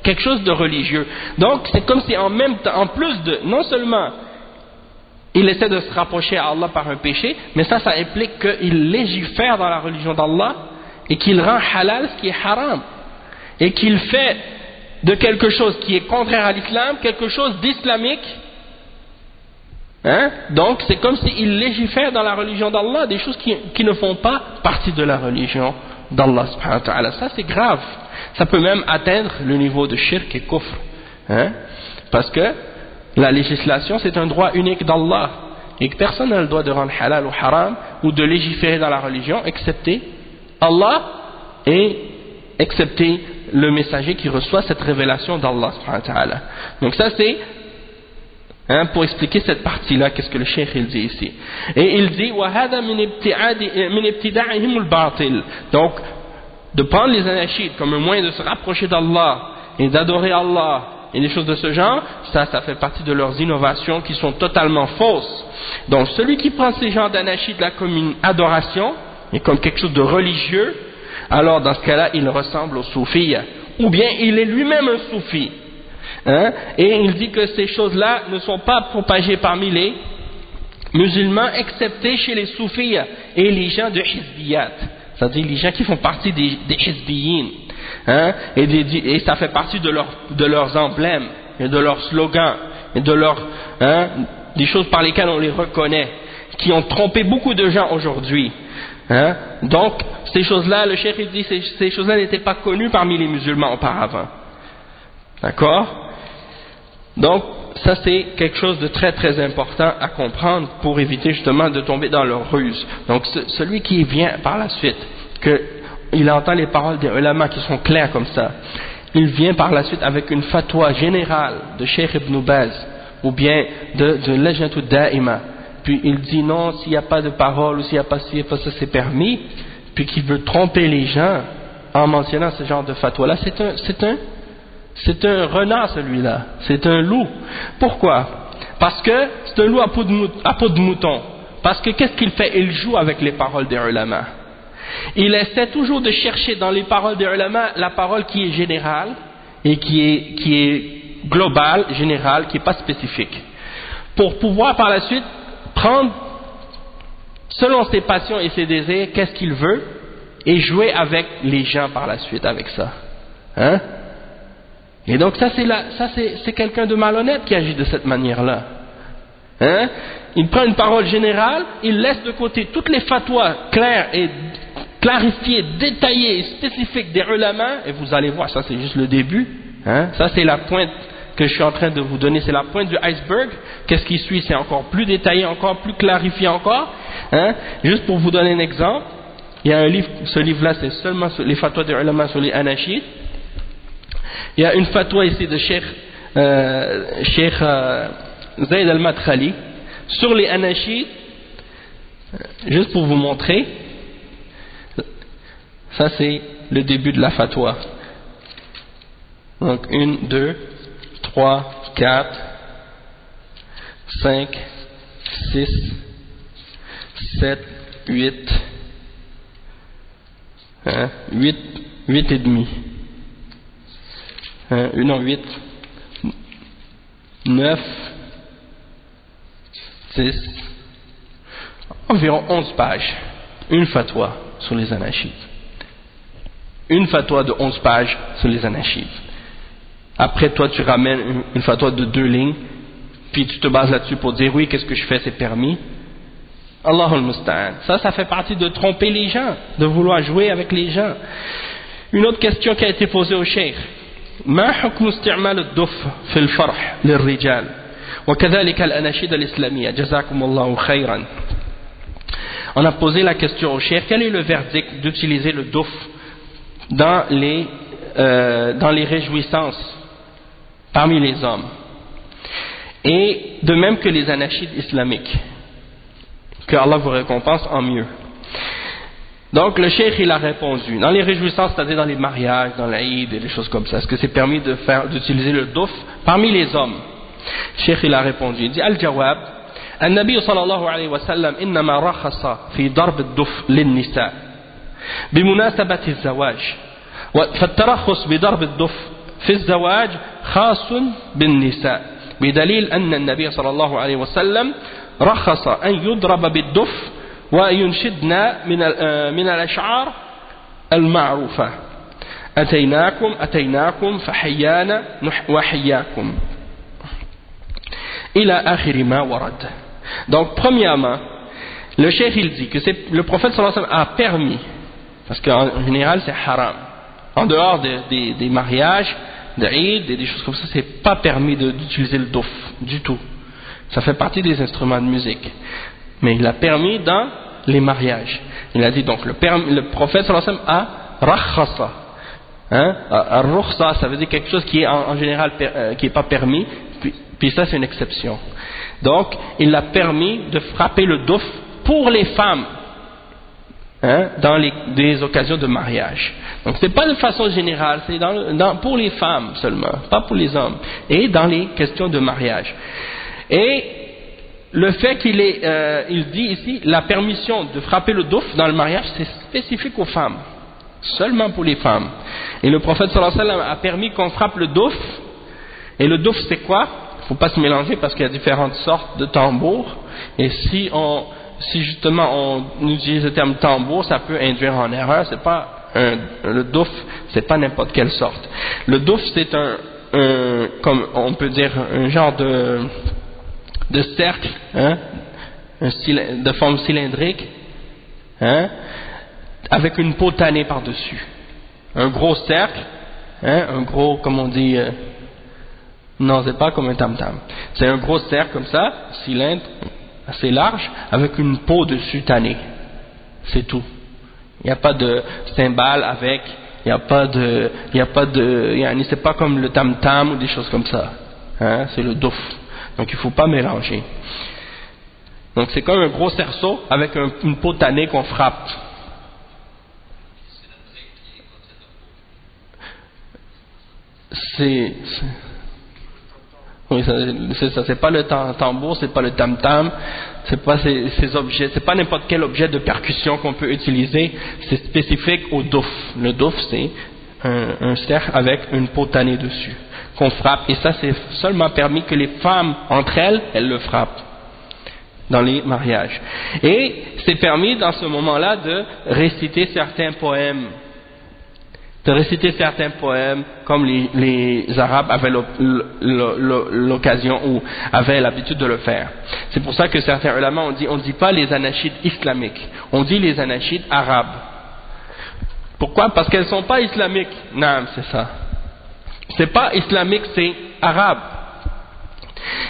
quelque chose de religieux. Donc c'est comme si en même temps, en plus de, non seulement il essaie de se rapprocher à Allah par un péché, mais ça implique qu'il légifère dans la religion d'Allah et qu'il rend halal ce qui est haram, et qu'il fait de quelque chose qui est contraire à l'islam quelque chose d'islamique. Donc c'est comme s'il légifère dans la religion d'Allah des choses qui ne font pas partie de la religion d'Allah subhanahu wa ta'ala. Ça c'est grave, ça peut même atteindre le niveau de shirk et kufr, parce que la législation c'est un droit unique d'Allah et que personne n'a le droit de rendre halal ou haram ou de légiférer dans la religion excepté Allah et excepté le messager qui reçoit cette révélation d'Allah subhanahu wa ta'ala. Donc ça c'est pour expliquer cette partie-là, qu'est-ce que le cheikh il dit ici. Et il dit وَهَذَا مِنْ ابْتِدَاعِهِمُ الْبَاطِلِ. Donc de prendre les anashids comme un moyen de se rapprocher d'Allah et d'adorer Allah et des choses de ce genre, ça fait partie de leurs innovations qui sont totalement fausses. Donc celui qui prend ces genres d'anashids là comme une adoration et comme quelque chose de religieux, alors dans ce cas-là il ressemble au soufi, ou bien il est lui-même un soufi. Et il dit que ces choses-là ne sont pas propagées parmi les musulmans excepté chez les soufis et les gens de hizbiyat, c'est-à-dire les gens qui font partie des hizbiyin, et ça fait partie de leurs emblèmes et de leurs slogans et de des choses par lesquelles on les reconnaît, qui ont trompé beaucoup de gens aujourd'hui. Donc ces choses-là, le cheikh il dit, ces choses-là n'étaient pas connues parmi les musulmans auparavant. D'accord? Donc ça c'est quelque chose de très très important à comprendre pour éviter justement de tomber dans leur ruse. Donc celui qui vient par la suite, qu'il entend les paroles des ulama qui sont claires comme ça, il vient par la suite avec une fatwa générale de Cheikh Ibn Baz ou bien de Lajnatu Da'ima, puis il dit non, s'il n'y a pas de parole ou s'il n'y a pas ci, pas ça, c'est permis, puis qu'il veut tromper les gens en mentionnant ce genre de fatwa là, c'est un renard celui-là, c'est un loup. Pourquoi? Parce que c'est un loup à peau de mouton. Parce que qu'est-ce qu'il fait? Il joue avec les paroles des ulama. Il essaie toujours de chercher dans les paroles des ulama la parole qui est générale et qui est globale, générale, qui n'est pas spécifique. Pour pouvoir par la suite prendre, selon ses passions et ses désirs, qu'est-ce qu'il veut et jouer avec les gens par la suite avec ça. Hein? Et donc ça c'est quelqu'un de malhonnête qui agit de cette manière-là. Hein? Il prend une parole générale, il laisse de côté toutes les fatwas claires et clarifiées, détaillées et spécifiques des ulama, et vous allez voir, ça c'est juste le début. Hein? Ça c'est la pointe que je suis en train de vous donner, c'est la pointe du iceberg. Qu'est-ce qui suit? C'est encore plus détaillé, encore plus clarifié encore. Hein? Juste pour vous donner un exemple, il y a un livre, ce livre-là c'est seulement sur les fatwas des ulama sur les anachid. Il y a une fatwa ici de Cheikh Zayd al-Madkhali sur les anachid, juste pour vous montrer. Ça c'est le début de la fatwa. Donc 1, 2, 3, 4, 5, 6, 7, 8, 8 et demi. Non, 8, 9, 10, environ 11 pages. Une fatwa sur les anachid. Une fatwa de 11 pages sur les anachid. Après, toi, tu ramènes une fatwa de 2 lignes, puis tu te bases là-dessus pour dire oui, qu'est-ce que je fais, c'est permis. Allahul Musta'an. Ça fait partie de tromper les gens, de vouloir jouer avec les gens. Une autre question qui a été posée au cheikh. ما حكم استعمال الدف في الفرح للرجال وكذلك الأناشيد الإسلامية جزاكم الله خيرا. On a posé la question au cheikh, quel est le verdict d'utiliser le duf dans les réjouissances parmi les hommes, et de même que les anachides islamiques, que Allah vous récompense en mieux. Donc le cheikh il a répondu, dans les réjouissances, c'est-à-dire dans les mariages, dans l'Aïd et des choses comme ça, est-ce que c'est permis d'utiliser le duf parmi les hommes? Le cheikh il a répondu, il dit Al-Jawab, النبي صلى الله عليه وسلم إنما رخص في ضرب الدف للنساء بمناسبة الزواج، فالترخص بضرب الدف في الزواج خاص بالنساء، بدليل أن النبي صلى الله عليه وسلم رخص أن يضرب بالدف وينشدنا من الأشعار المعروفة أتيناكم فحيانا وحياكم إلى آخر ما ورد. Donc premièrement, le cheikh il dit que le prophète sallallahu alayhi wa sallam a permis, parce qu'en général c'est haram, en dehors des mariages, d'Aïd et des choses comme ça, c'est pas permis d'utiliser le duf du tout. Ça fait partie des instruments de musique. Mais il a permis dans les mariages. Il a dit donc, le prophète sallallahu alayhi wa sallam a rakhasa. Ar-rukhsa, ça veut dire quelque chose qui est en général qui n'est pas permis, puis ça c'est une exception. Donc, il a permis de frapper le duf pour les femmes, dans des occasions de mariage. Donc c'est pas de façon générale, c'est pour les femmes seulement, pas pour les hommes, et dans les questions de mariage. Et le fait il dit ici, la permission de frapper le duf dans le mariage, c'est spécifique aux femmes, seulement pour les femmes. Et le prophète sallallahu alayhi wa sallam a permis qu'on frappe le duf, et le duf c'est quoi? Il ne faut pas se mélanger parce qu'il y a différentes sortes de tambours, et si justement on utilise le terme tambour, ça peut induire en erreur. C'est pas le duf, c'est pas n'importe quelle sorte. Le duf c'est comme on peut dire un genre de cercle, de forme cylindrique, avec une peau tannée par-dessus. Un gros cercle, un gros, comme on dit, non c'est pas comme un tam-tam, c'est un gros cercle comme ça, cylindre, assez large, avec une peau dessus tannée. C'est tout. Il n'y a pas de cymbales avec, il n'y a pas de, c'est pas comme le tam-tam ou des choses comme ça. C'est le duf. Donc il ne faut pas mélanger. Donc c'est comme un gros cerceau avec une peau tannée qu'on frappe. Oui, c'est ça. C'est pas le tambour, c'est pas le tam-tam, c'est pas ces objets, c'est pas n'importe quel objet de percussion qu'on peut utiliser. C'est spécifique au douf. Le douf, c'est un cercle avec une potanée dessus qu'on frappe. Et ça, c'est seulement permis que les femmes entre elles le frappent dans les mariages. Et c'est permis dans ce moment-là de réciter certains poèmes. Comme les Arabes avaient l'occasion ou avaient l'habitude de le faire. C'est pour ça que certains ulama on dit pas les anachides islamiques, on dit les anachides arabes. Pourquoi? Parce qu'elles sont pas islamiques. Non, c'est ça. C'est pas islamique, c'est arabe.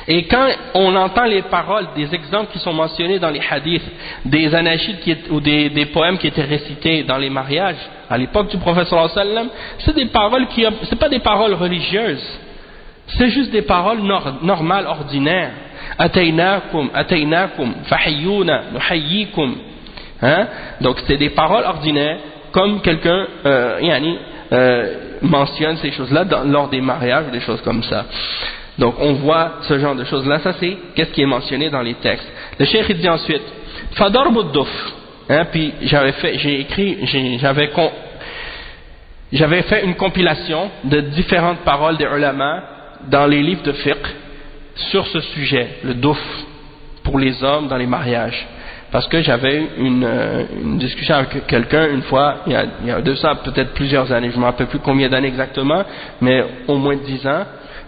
Et quand on entend les paroles, des exemples qui sont mentionnés dans les hadiths, des anachides ou des poèmes qui étaient récités dans les mariages, à l'époque du prophète sallallahu alayhi wa sallam, c'est des paroles c'est pas des paroles religieuses, c'est juste des paroles normales, ordinaires. Ataynakum, fahiyouna, nuhayyikum. Donc c'est des paroles ordinaires, comme quelqu'un mentionne ces choses-là lors des mariages, des choses comme ça. Donc on voit ce genre de choses là, ça c'est qu'est-ce qui est mentionné dans les textes. Le cheikh dit ensuite fadarbu ad-duf, puis j'avais fait une compilation de différentes paroles des ulama dans les livres de fiqh sur ce sujet, le duf pour les hommes dans les mariages. Parce que j'avais eu une discussion avec quelqu'un une fois, il y a de ça peut-être plusieurs années, je ne me rappelle plus combien d'années exactement, mais au moins 10 ans.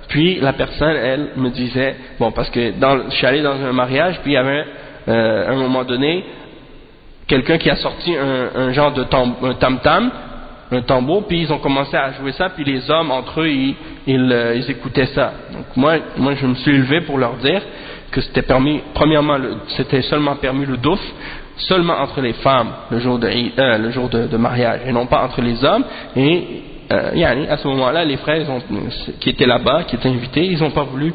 Puis la personne, elle, me disait, bon, parce que je suis allé dans un mariage, puis il y avait, à un moment donné, quelqu'un qui a sorti un genre de tam-tam, un tambour, puis ils ont commencé à jouer ça, puis les hommes, entre eux, ils écoutaient ça. Donc moi, je me suis levé pour leur dire que c'était permis, premièrement, c'était seulement permis le douf, seulement entre les femmes, le jour de mariage, et non pas entre les hommes, et à ce moment-là, les frères qui étaient là-bas, qui étaient invités, ils n'ont pas voulu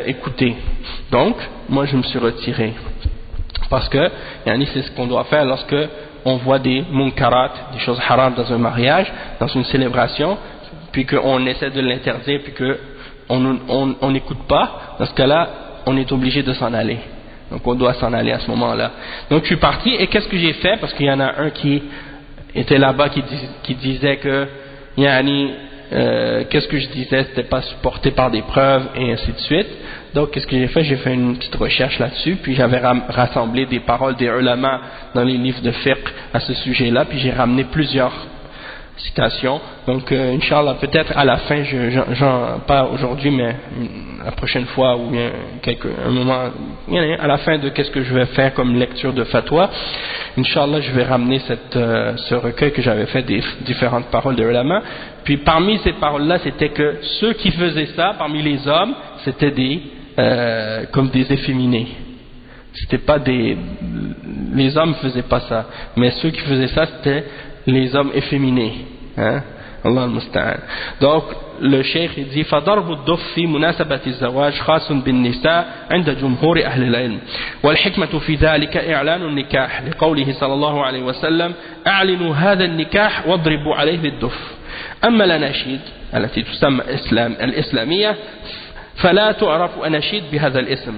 écouter. Donc, moi je me suis retiré. Parce que c'est ce qu'on doit faire lorsque on voit des munkarat, des choses haram dans un mariage, dans une célébration, puis qu'on essaie de l'interdire, puis qu'on n'écoute pas. Dans ce cas-là, on est obligé de s'en aller. Donc on doit s'en aller à ce moment-là. Donc je suis parti, et qu'est-ce que j'ai fait? Parce qu'il y en a un qui était là-bas qui disait que qu'est-ce que je disais, c'était pas supporté par des preuves et ainsi de suite. Donc qu'est-ce que j'ai fait? J'ai fait une petite recherche là-dessus, puis j'avais rassemblé des paroles des ulama dans les livres de fiqh à ce sujet-là, puis j'ai ramené plusieurs citations. Donc Inch'Allah, peut-être à la fin, pas aujourd'hui, mais la prochaine fois ou bien un moment, à la fin de qu'est-ce que je vais faire comme lecture de fatwa, Inch'Allah, je vais ramener ce recueil que j'avais fait des différentes paroles de ulama. Puis parmi ces paroles-là, c'était que ceux qui faisaient ça, parmi les hommes, c'était comme des efféminés. C'était pas les hommes faisaient pas ça, mais ceux qui faisaient ça, c'était les hommes efféminés. Allah al-Musta'an. Donc le cheikh dit فضرب الدف في مناسبة الزواج خاص بالنساء عند جمهور أهل العلم والحكمة في ذلك إعلان النكاح لقوله صلى الله عليه وسلم أعلنوا هذا النكاح واضربوا عليه بالدف. أما الأناشيد التي تسمى الإسلامية فلا تعرف أناشيد بهذا الاسم،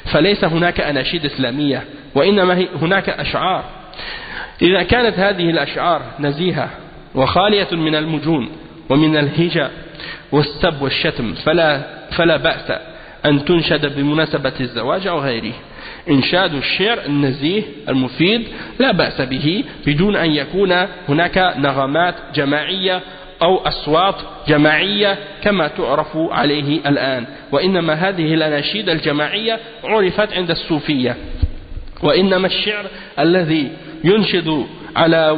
فليس هناك أناشيد إسلامية وإنما هناك أشعار. إذا كانت هذه الأشعار نزيهة وخالية من المجون ومن الهجاء والسب والشتم فلا بأس أن تنشد بمناسبة الزواج أو غيره. إنشاد الشعر النزيه المفيد لا بأس به بدون أن يكون هناك نغمات جماعية أو أصوات جماعية كما تعرف عليه الآن، وإنما هذه الأناشيد الجماعية عرفت عند الصوفية، وإنما الشعر الذي ينشد على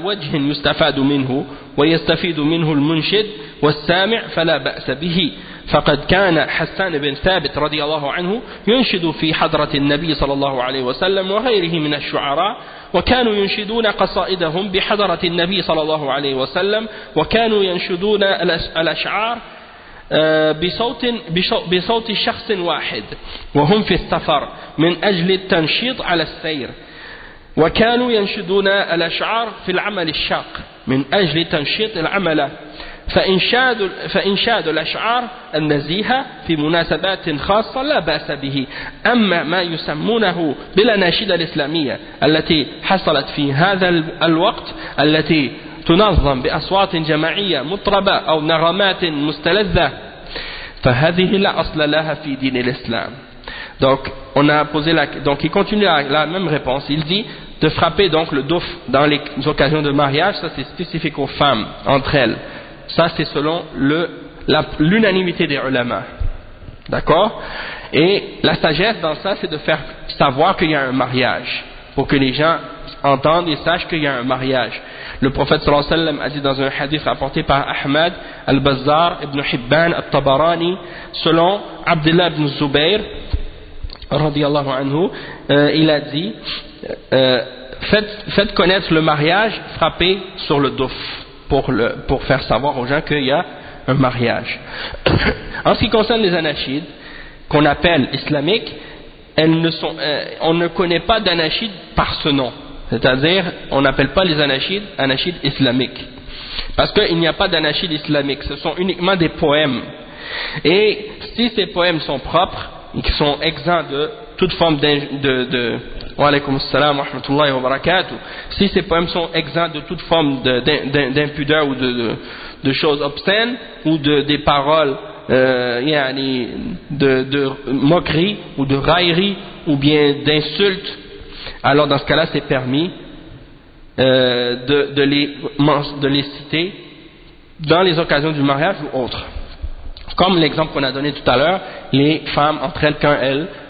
وجه يستفاد منه ويستفيد منه المنشد والسامع فلا بأس به. فقد كان حسان بن ثابت رضي الله عنه ينشد في حضرة النبي صلى الله عليه وسلم وغيره من الشعراء، وكانوا ينشدون قصائدهم بحضرة النبي صلى الله عليه وسلم، وكانوا ينشدون الأشعار بصوت شخص واحد وهم في السفر من أجل التنشيط على السير، وكانوا ينشدون الأشعار في العمل الشاق من أجل تنشيط العمل فإنشاد الأشعار النزيهة في مناسبات خاصة لا بأس به أما ما يسمونه بالأناشيد الإسلامية التي حصلت في هذا الوقت التي تنظم بأصوات جماعية مطربة أو نغمات مستلذة فهذه لا أصل لها في دين الإسلام. Donc on a posé donc il continue la même réponse, il dit de frapper donc le douf dans les occasions de mariage, ça c'est spécifique aux femmes entre elles, ça c'est selon l'unanimité des ulama, d'accord, et la sagesse dans ça c'est de faire savoir qu'il y a un mariage pour que les gens entendent et sachent qu'il y a un mariage. Le prophète sallallahu alayhi wa sallam a dit dans un hadith rapporté par Ahmad, Al-Bazzar, Ibn Hibban, Al-Tabarani, selon Abdullah ibn Zubayr radiyallahu anhu, il a dit faites connaître le mariage, frappez sur le douf pour faire savoir aux gens qu'il y a un mariage. En ce qui concerne les anachides qu'on appelle islamiques, on ne connaît pas d'anachides par ce nom, c'est-à-dire on n'appelle pas les anachides islamiques parce qu'il n'y a pas d'anachides islamiques, ce sont uniquement des poèmes, et si ces poèmes sont propres et qui sont exempts de toute forme wa alaykum assalam wa rahmatullahi wa barakatuh, si ces poèmes sont exempts de toute forme d'impudeur ou de choses obscènes ou des paroles de moquerie ou de raillerie ou bien d'insultes, alors dans ce cas-là c'est permis de les citer dans les occasions du mariage ou autres. Comme l'exemple qu'on a donné tout à l'heure, les femmes entre elles, quand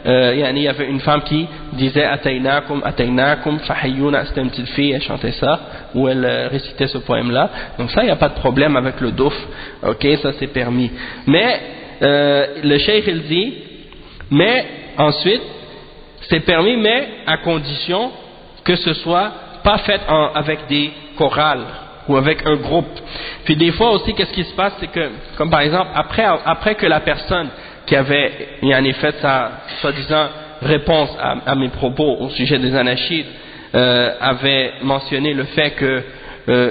il y avait une femme qui disait Ataynakum, Ataynakum, Fahayouna, c'était une petite fille, elle chantait ça, ou elle récitait ce poème-là. Donc ça, il n'y a pas de problème avec le douf, ok, ça c'est permis. Mais le cheikh il dit, mais ensuite, c'est permis, mais à condition que ce soit pas fait avec des chorales ou avec un groupe. Puis des fois aussi, qu'est-ce qui se passe, c'est que, comme par exemple, après que la personne qui avait fait sa soi-disant réponse à mes propos au sujet des anachides avait mentionné le fait que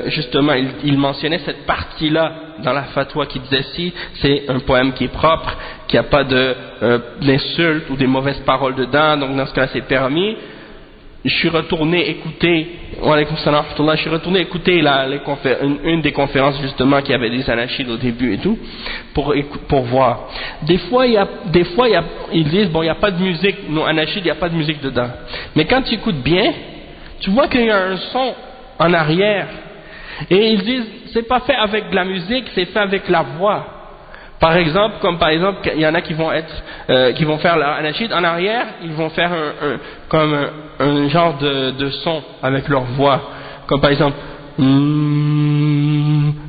justement il mentionnait cette partie-là dans la fatwa qui disait si c'est un poème qui est propre, qu'il n'y a pas d'insultes ou des mauvaises paroles dedans, donc dans ce cas-là c'est permis. Je suis retourné écouter une des conférences justement qui avait des anachides au début et tout pour voir. Des fois ils disent bon il n'y a pas de musique, nos anachides il n'y a pas de musique dedans. Mais quand tu écoutes bien, tu vois qu'il y a un son en arrière. Et ils disent c'est pas fait avec de la musique, c'est fait avec la voix. Par exemple, il y en a qui vont faire leur anachid en arrière, ils vont faire un genre de son avec leur voix, comme par exemple,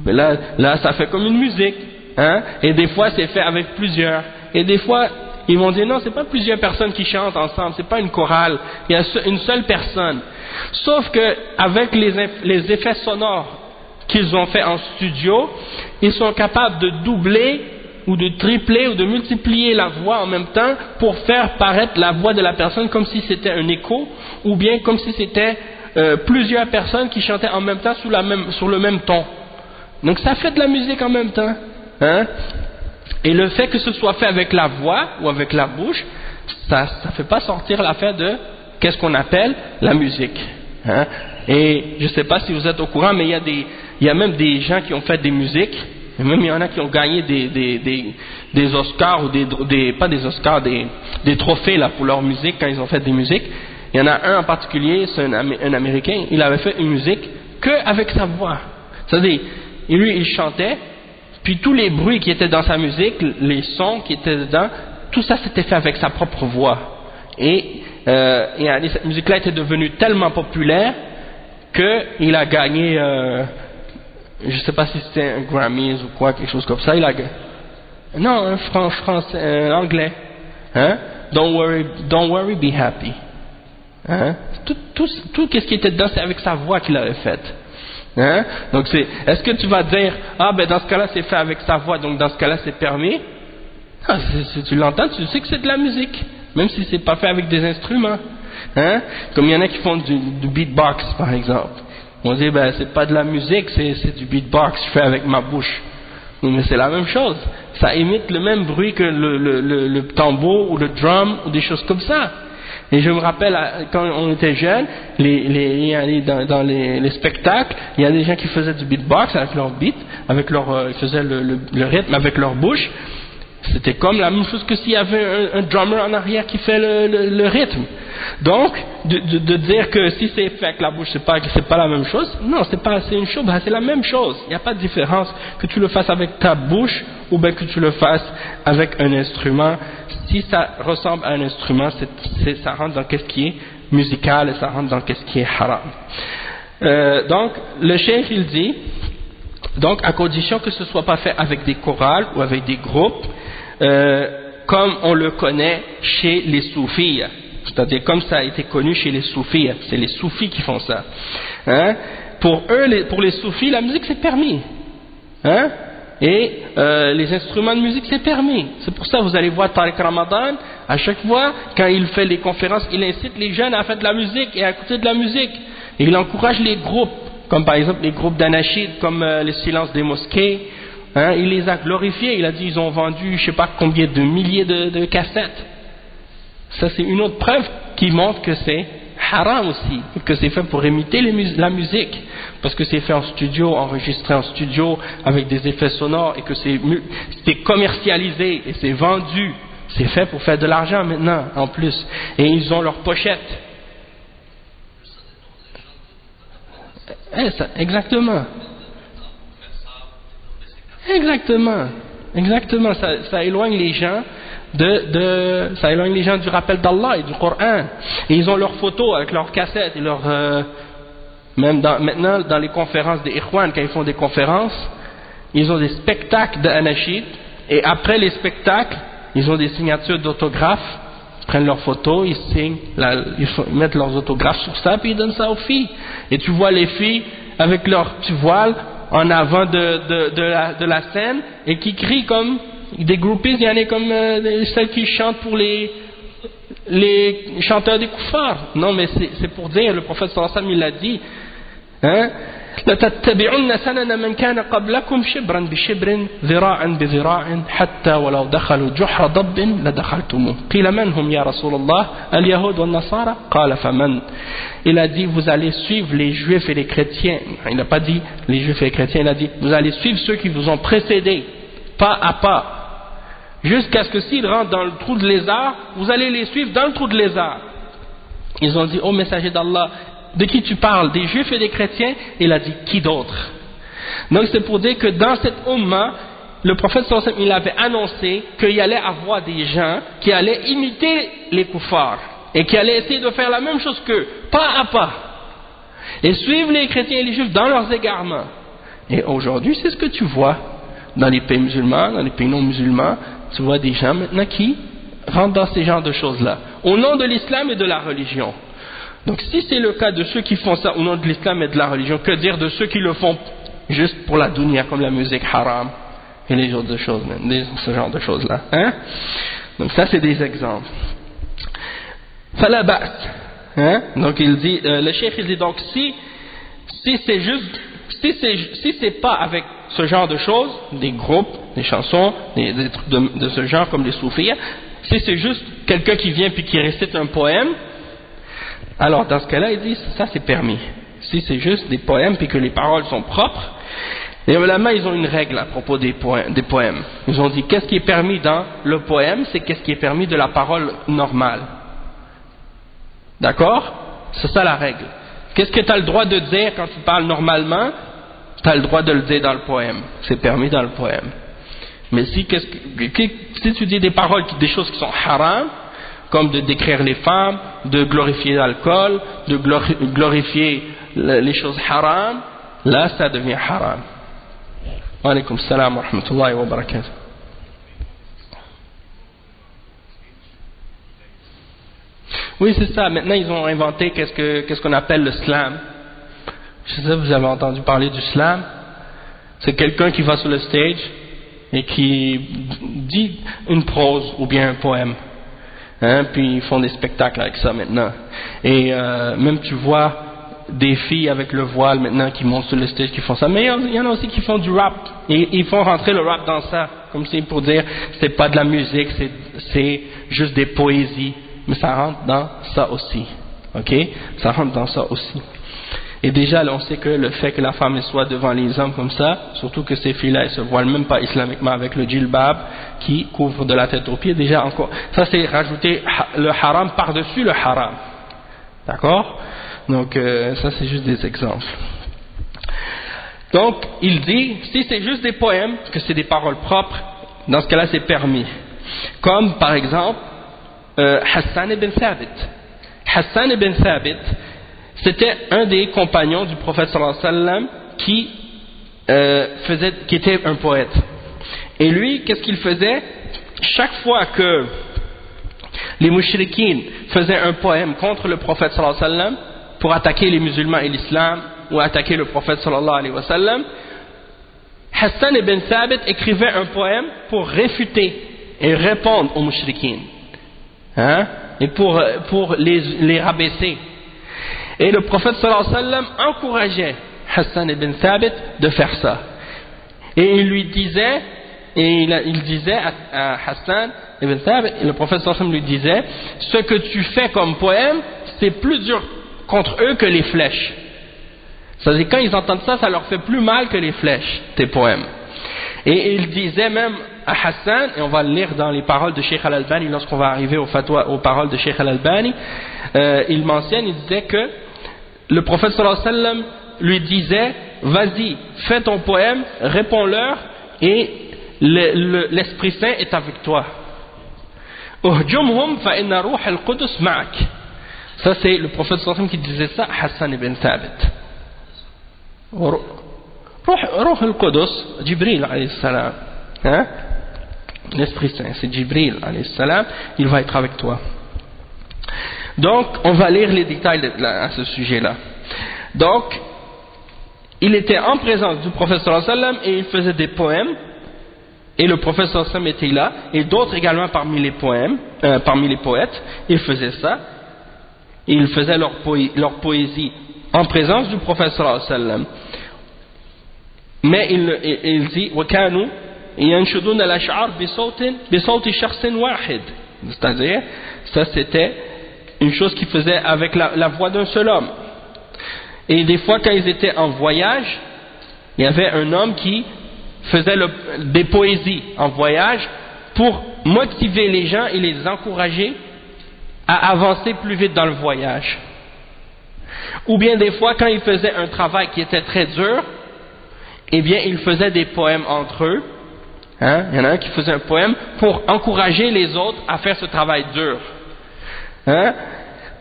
mais là ça fait comme une musique, hein, et des fois c'est fait avec plusieurs, et des fois ils vont dire non, c'est pas plusieurs personnes qui chantent ensemble, c'est pas une chorale, il y a une seule personne, sauf que avec les effets sonores qu'ils ont fait en studio, ils sont capables de doubler ou de tripler ou de multiplier la voix en même temps pour faire paraître la voix de la personne comme si c'était un écho ou bien comme si c'était plusieurs personnes qui chantaient en même temps sur le même ton. Donc ça fait de la musique en même temps, hein? Et le fait que ce soit fait avec la voix ou avec la bouche, ça fait pas sortir l'affaire de qu'est-ce qu'on appelle la musique, hein? Et je sais pas si vous êtes au courant, mais il y a même des gens qui ont fait des musiques. Et même il y en a qui ont gagné des Oscars ou pas des Oscars, des trophées là pour leur musique quand ils ont fait des musiques. Il y en a un en particulier, c'est un Américain, il avait fait une musique que avec sa voix. C'est-à-dire, lui il chantait, puis tous les bruits qui étaient dans sa musique, les sons qui étaient dedans, tout ça c'était fait avec sa propre voix. Et cette musique-là était devenue tellement populaire qu'il a gagné. Je ne sais pas si c'était un Grammys ou quoi, quelque chose comme ça. Il a non, un français, anglais. Hein? Don't worry, be happy. Hein? Tout ce qui était dedans, c'est avec sa voix qu'il avait fait. Hein? Donc est-ce que tu vas dire, ah ben dans ce cas-là c'est fait avec sa voix, donc dans ce cas-là c'est permis? Ah, si tu l'entends, tu sais que c'est de la musique, même si c'est pas fait avec des instruments. Hein? Comme il y en a qui font du beatbox par exemple. On dit ben c'est pas de la musique, c'est du beatbox, je fais avec ma bouche. Mais c'est la même chose. Ça imite le même bruit que le tambour ou le drum ou des choses comme ça. Et je me rappelle, quand on était jeunes, dans les spectacles, il y a des gens qui faisaient du beatbox avec leur beat, ils faisaient le rythme avec leur bouche. C'était comme la même chose que s'il y avait un drummer en arrière qui fait le rythme. Donc, de dire que si c'est fait avec la bouche, c'est pas la même chose. Non, c'est une chose, c'est la même chose. Il n'y a pas de différence que tu le fasses avec ta bouche ou bien que tu le fasses avec un instrument. Si ça ressemble à un instrument, ça rentre dans ce qui est musical et ça rentre dans ce qui est haram. Donc, le cheikh il dit, donc à condition que ce ne soit pas fait avec des chorales ou avec des groupes, comme on le connaît chez les soufis, c'est-à-dire comme ça a été connu chez les soufis, c'est les soufis qui font ça. Hein? Pour les soufis, la musique c'est permis. Hein? Et les instruments de musique c'est permis. C'est pour ça que vous allez voir Tariq Ramadan, à chaque fois, quand il fait les conférences, il incite les jeunes à faire de la musique et à écouter de la musique. Et il encourage les groupes, comme par exemple les groupes d'anachid, comme les silences des mosquées. Hein, il les a glorifiés, il a dit ils ont vendu je sais pas combien de milliers de cassettes. Ça c'est une autre preuve qui montre que c'est haram aussi, que c'est fait pour imiter la musique, parce que c'est fait en studio, enregistré en studio avec des effets sonores et que c'est commercialisé et c'est vendu, c'est fait pour faire de l'argent maintenant en plus, et ils ont leurs pochettes. Exactement. Exactement, ça éloigne les gens ça éloigne les gens du rappel d'Allah et du Coran. Et ils ont leurs photos avec leurs cassettes et même maintenant dans les conférences des Ikhwan, quand ils font des conférences, ils ont des spectacles d'anachid et après les spectacles, ils ont des signatures d'autographes, ils prennent leurs photos, ils signent, ils mettent leurs autographes sur ça puis ils donnent ça aux filles. Et tu vois les filles avec leur petit voile en avant de la scène et qui crient comme des groupies, il y en a comme celles qui chantent pour les chanteurs des koufars. Non, mais c'est pour dire, le prophète sallallahu alayhi wa sallam il l'a dit, hein, لَتَتَّبِعُنَّ سَنَنَ مَنْ كَانَ قَبْلَكُمْ شِبْرًا بِشِبْرٍ ذِرَاعًا بِذِرَاعٍ حَتَّى وَلَوْ دَخَلُوا جُحْرَ ضَبٍّ لَدَخَلْتُمُوهُ قِيلَ مَنْ هُمْ يَا رَسُولَ اللَّهِ الْيَهُودُ وَالنَّصَارَى قَالَ فَمَنْ. Il a dit vous allez suivre les juifs et les chrétiens. Il n'a pas dit les juifs et les chrétiens, il a dit vous allez suivre ceux qui vous ont précédés pas à pas jusqu'à ce que s'ils rentrent dans le trou de lézard, vous allez les suivre dans le trou de lézard. Ils ont dit ô messager d'Allah, de qui tu parles, des juifs et des chrétiens? Il a dit qui d'autre? Donc c'est pour dire que dans cette umma, le prophète sallallahu alayhi wa sallam, il avait annoncé qu'il y allait avoir des gens qui allaient imiter les koufars et qui allaient essayer de faire la même chose qu'eux, pas à pas, et suivre les chrétiens et les juifs dans leurs égarements. Et aujourd'hui c'est ce que tu vois dans les pays musulmans, dans les pays non musulmans. Tu vois des gens maintenant qui rentrent dans ces genres de choses-là, au nom de l'islam et de la religion. Donc si c'est le cas de ceux qui font ça au nom de l'islam et de la religion, que dire de ceux qui le font juste pour la dunya, comme la musique haram et les autres choses, ce genre de choses-là, hein? Donc ça c'est des exemples. Fala ba's, hein? Donc il dit, le cheikh il dit donc si c'est juste, si c'est pas avec ce genre de choses, des groupes, des chansons, des trucs de ce genre comme les soufis, si c'est juste quelqu'un qui vient puis qui récite un poème, alors dans ce cas-là il dit ça c'est permis. Si c'est juste des poèmes puis que les paroles sont propres, les ulama ils ont une règle à propos des poèmes. Ils ont dit qu'est-ce qui est permis dans le poème, c'est qu'est-ce qui est permis de la parole normale. D'accord? C'est ça la règle. Qu'est-ce que tu as le droit de dire quand tu parles normalement? Tu as le droit de le dire dans le poème. C'est permis dans le poème. Mais si tu dis des paroles, des choses qui sont haram, comme de décrire les femmes, de glorifier l'alcool, de glorifier les choses haram, là ça devient haram. Wa alaykum salam wa rahmatullahi wa barakatuh. Oui, c'est ça. Maintenant, ils ont inventé qu'est-ce qu'on appelle le slam. Je sais pas si vous avez entendu parler du slam. C'est quelqu'un qui va sur le stage et qui dit une prose ou bien un poème. Hein, puis ils font des spectacles avec ça maintenant. Et même tu vois des filles avec le voile maintenant qui montent sur le stage, qui font ça. Mais il y en a aussi qui font du rap. Et ils font rentrer le rap dans ça. Comme c'est pour dire, c'est pas de la musique, c'est juste des poésies. Mais ça rentre dans ça aussi. Ok? Ça rentre dans ça aussi. Et déjà, là, on sait que le fait que la femme soit devant les hommes comme ça, surtout que ces filles-là, elles se voilent même pas islamiquement avec le djilbab qui couvre de la tête aux pieds, déjà encore, ça c'est rajouter le haram par-dessus le haram. D'accord? Donc, ça c'est juste des exemples. Donc, il dit, si c'est juste des poèmes, que c'est des paroles propres, dans ce cas-là c'est permis. Comme, par exemple, Hassan ibn Thabit. Hassan ibn Thabit, c'était un des compagnons du prophète sallallahu alayhi wa sallam qui était un poète. Et lui, qu'est-ce qu'il faisait? Chaque fois que les mouchrikines faisaient un poème contre le prophète sallallahu alayhi wa sallam pour attaquer les musulmans et l'islam ou attaquer le prophète sallallahu alayhi wa sallam, Hassan ibn Thabit écrivait un poème pour réfuter et répondre aux mouchrikines, hein? Et pour les rabaisser. Et le prophète sallallahu alayhi wa sallam encourageait Hassan ibn Thabit de faire ça. Et il lui disait, il disait à Hassan ibn Thabit, et le prophète sallallahu alayhi wa sallam lui disait, ce que tu fais comme poème, c'est plus dur contre eux que les flèches. C'est-à-dire quand ils entendent ça, ça leur fait plus mal que les flèches, tes poèmes. Et il disait même à Hassan, et on va le lire dans les paroles de Cheikh Al-Albani lorsqu'on va arriver aux paroles de Cheikh Al-Albani, il mentionne, il disait que le prophète sallallahu alayhi wa sallam lui disait, vas-y, fais ton poème, réponds-leur, et l'Esprit Saint est avec toi. Uhjumhum fa inna ruh al-Qudus ma'ak. Ça c'est le prophète sallallahu alayhi wa sallam qui disait ça à Hassan ibn Thabit. Ruh al-Qudus, Jibril alayhi salam, hein? L'Esprit Saint, c'est Jibril alayhi salam, il va être avec toi. Donc, on va lire les détails à ce sujet-là. Donc, il était en présence du prophète sallallahu alayhi wa sallam et il faisait des poèmes, et le prophète sallallahu alayhi wa sallam était là, et d'autres également parmi les poètes, ils faisaient ça, et ils faisaient leur poésie en présence du prophète sallallahu alayhi wa sallam. Mais il dit وَكَانُوا يَنْشُدُونَ الْأَشْعَارِ بِصَوْتِ شَخْصٍ وَاحِدٍ. C'est-à-dire, ça c'était une chose qu'ils faisaient avec la voix d'un seul homme. Et des fois quand ils étaient en voyage, il y avait un homme qui faisait des poésies en voyage pour motiver les gens et les encourager à avancer plus vite dans le voyage. Ou bien des fois quand ils faisaient un travail qui était très dur, eh bien ils faisaient des poèmes entre eux, hein? Il y en a un qui faisait un poème pour encourager les autres à faire ce travail dur, hein?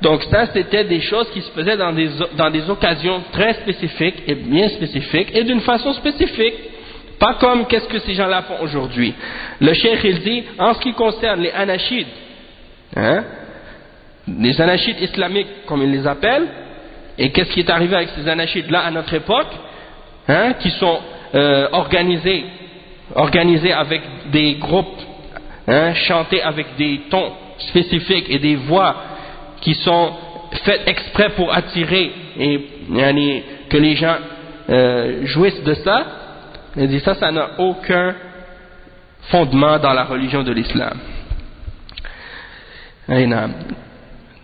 Donc ça c'était des choses qui se faisaient dans des occasions très spécifiques et bien spécifiques et d'une façon spécifique, pas comme qu'est-ce que ces gens-là font aujourd'hui. Le cheikh il dit, en ce qui concerne les anachides, hein? Les anachides islamiques comme ils les appellent, et qu'est-ce qui est arrivé avec ces anachides-là à notre époque, hein, qui sont organisés avec des groupes, hein, chantés avec des tons spécifiques et des voix qui sont faites exprès pour attirer et que les gens jouissent de ça. Il dit ça n'a aucun fondement dans la religion de l'islam.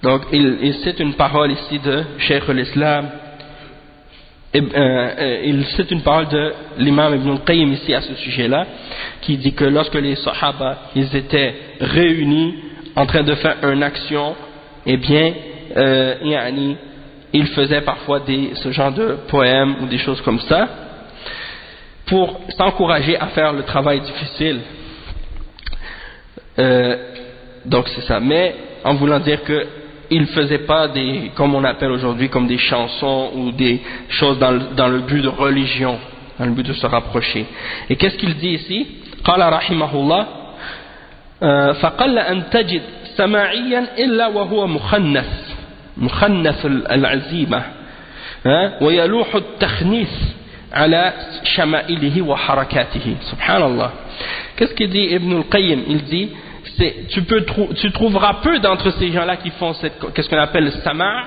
Donc il cite une parole ici de Cheikh al-Islam, il cite une parole de l'imam Ibn al-Qayyim ici à ce sujet-là, qui dit que lorsque les Sahaba ils étaient réunis en train de faire une action, eh bien ils faisaient parfois ce genre de poèmes ou des choses comme ça pour s'encourager à faire le travail difficile. Donc c'est ça, mais en voulant dire que il ne faisait pas comme on appelle aujourd'hui, comme des chansons ou des choses dans le but de religion, dans le but de se rapprocher. Et qu'est-ce qu'il dit ici? قال رحمه الله فقل أن تجد سماعيا إلا وهو مخنث العزيمة ويلوح التخنيث على شمائله وحركاته. Subhanallah. Qu'est-ce qu'il dit Ibn al-Qayyim? Il dit tu trouveras peu d'entre ces gens-là qui font qu'est-ce qu'on appelle le sama',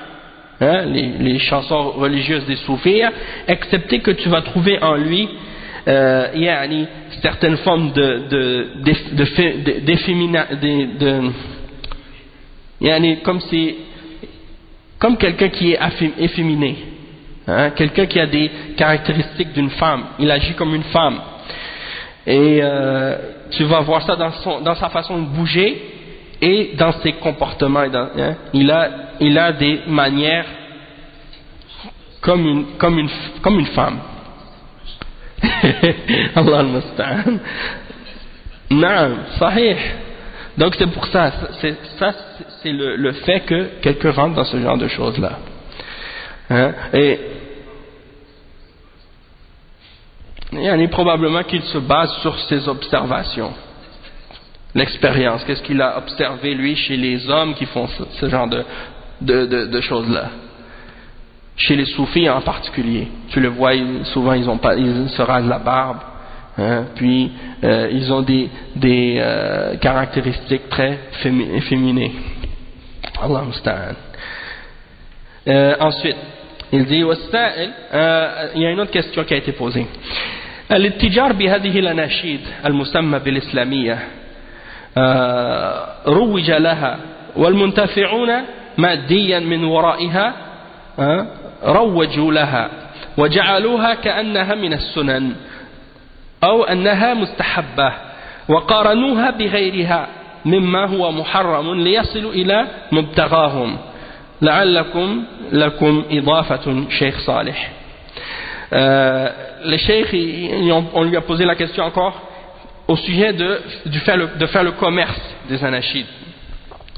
hein, les chansons religieuses des soufis, excepté que tu vas trouver en lui certaines formes comme quelqu'un qui est efféminé, hein, quelqu'un qui a des caractéristiques d'une femme, il agit comme une femme, et tu vas voir ça dans sa façon de bouger et dans ses comportements, il a des manières comme une femme. Allah al-Musta'an. Naam, sahih. Donc c'est pour ça, c'est le fait que quelqu'un rentre dans ce genre de choses-là. Hein? Et probablement qu'il se base sur ses observations, l'expérience, qu'est-ce qu'il a observé lui chez les hommes qui font ce genre de choses-là. Chez les soufis en particulier, tu le vois, souvent ils se rasent la barbe, hein, puis ils ont des caractéristiques très féminées. Allah musta'an. Ensuite, il dit, il y a une autre question qui a été posée. الاتجار بهذه الأناشيد المسمى بالإسلامية روج لها والمنتفعون ماديا من ورائها روجوا لها وجعلوها كأنها من السنن أو أنها مستحبة وقارنوها بغيرها مما هو محرم ليصلوا إلى مبتغاهم لعلكم لكم إضافة شيخ صالح. Le cheikh, on lui a posé la question encore au sujet de faire le commerce des anachides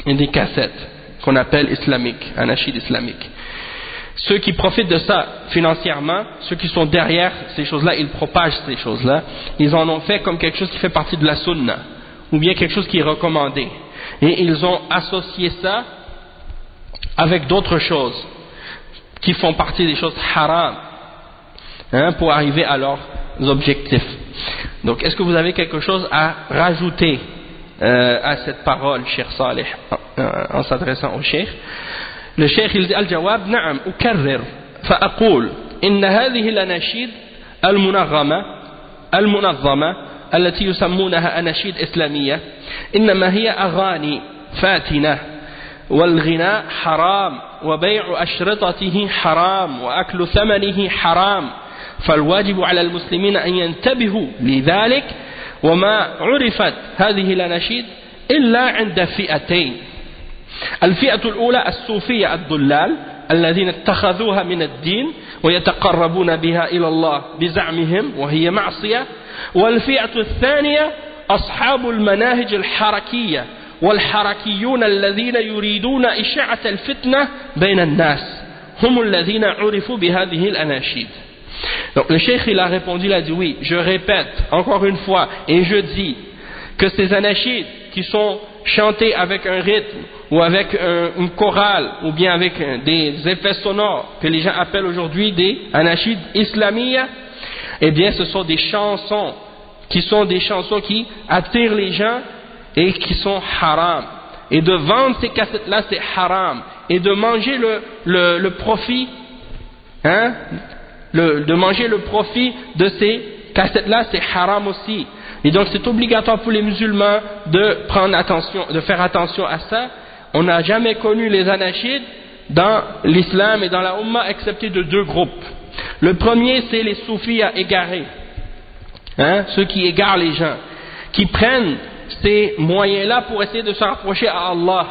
et des cassettes qu'on appelle islamiques, anachides islamiques. Ceux qui profitent de ça financièrement, ceux qui sont derrière ces choses-là, ils propagent ces choses-là, ils en ont fait comme quelque chose qui fait partie de la sunna, ou bien quelque chose qui est recommandé. Et ils ont associé ça avec d'autres choses qui font partie des choses haram, hein, pour arriver à leurs objectifs. Donc, est-ce que vous avez quelque chose à rajouter à cette parole, Cheikh Saleh, en s'adressant au Cheikh? Le Cheikh il dit الجواب نعم أكرر فأقول إن هذه الأناشيد المنظمة التي يسمونها أناشيد إسلامية إنما هي أغاني فاتنة والغناء حرام وبيع أشرطته حرام وأكل ثمنه حرام فالواجب على المسلمين أن ينتبهوا لذلك وما عرفت هذه الأناشيد إلا عند فئتين. الفئة الأولى الصوفية الضلال الذين اتخذوها من الدين ويتقربون بها إلى الله بزعمهم وهي معصية. والفئة الثانية أصحاب المناهج الحركية والحركيون الذين يريدون إشاعة الفتنة بين الناس هم الذين عرفوا بهذه الأناشيد. Donc le cheikh il a répondu, il a dit oui, je répète encore une fois et je dis que ces anachides qui sont chantés avec un rythme ou avec une chorale ou bien avec des effets sonores que les gens appellent aujourd'hui des anachides islamiya, eh bien ce sont des chansons qui attirent les gens et qui sont haram, et de vendre ces cassettes là c'est haram, et de manger le profit, hein, de manger le profit de ces cassettes là c'est haram aussi. Et donc c'est obligatoire pour les musulmans de faire attention à ça. On n'a jamais connu les anachides dans l'islam et dans la Ummah excepté de deux groupes. Le premier c'est les soufis égarés, hein, ceux qui égarent les gens, qui prennent ces moyens-là pour essayer de se rapprocher à Allah,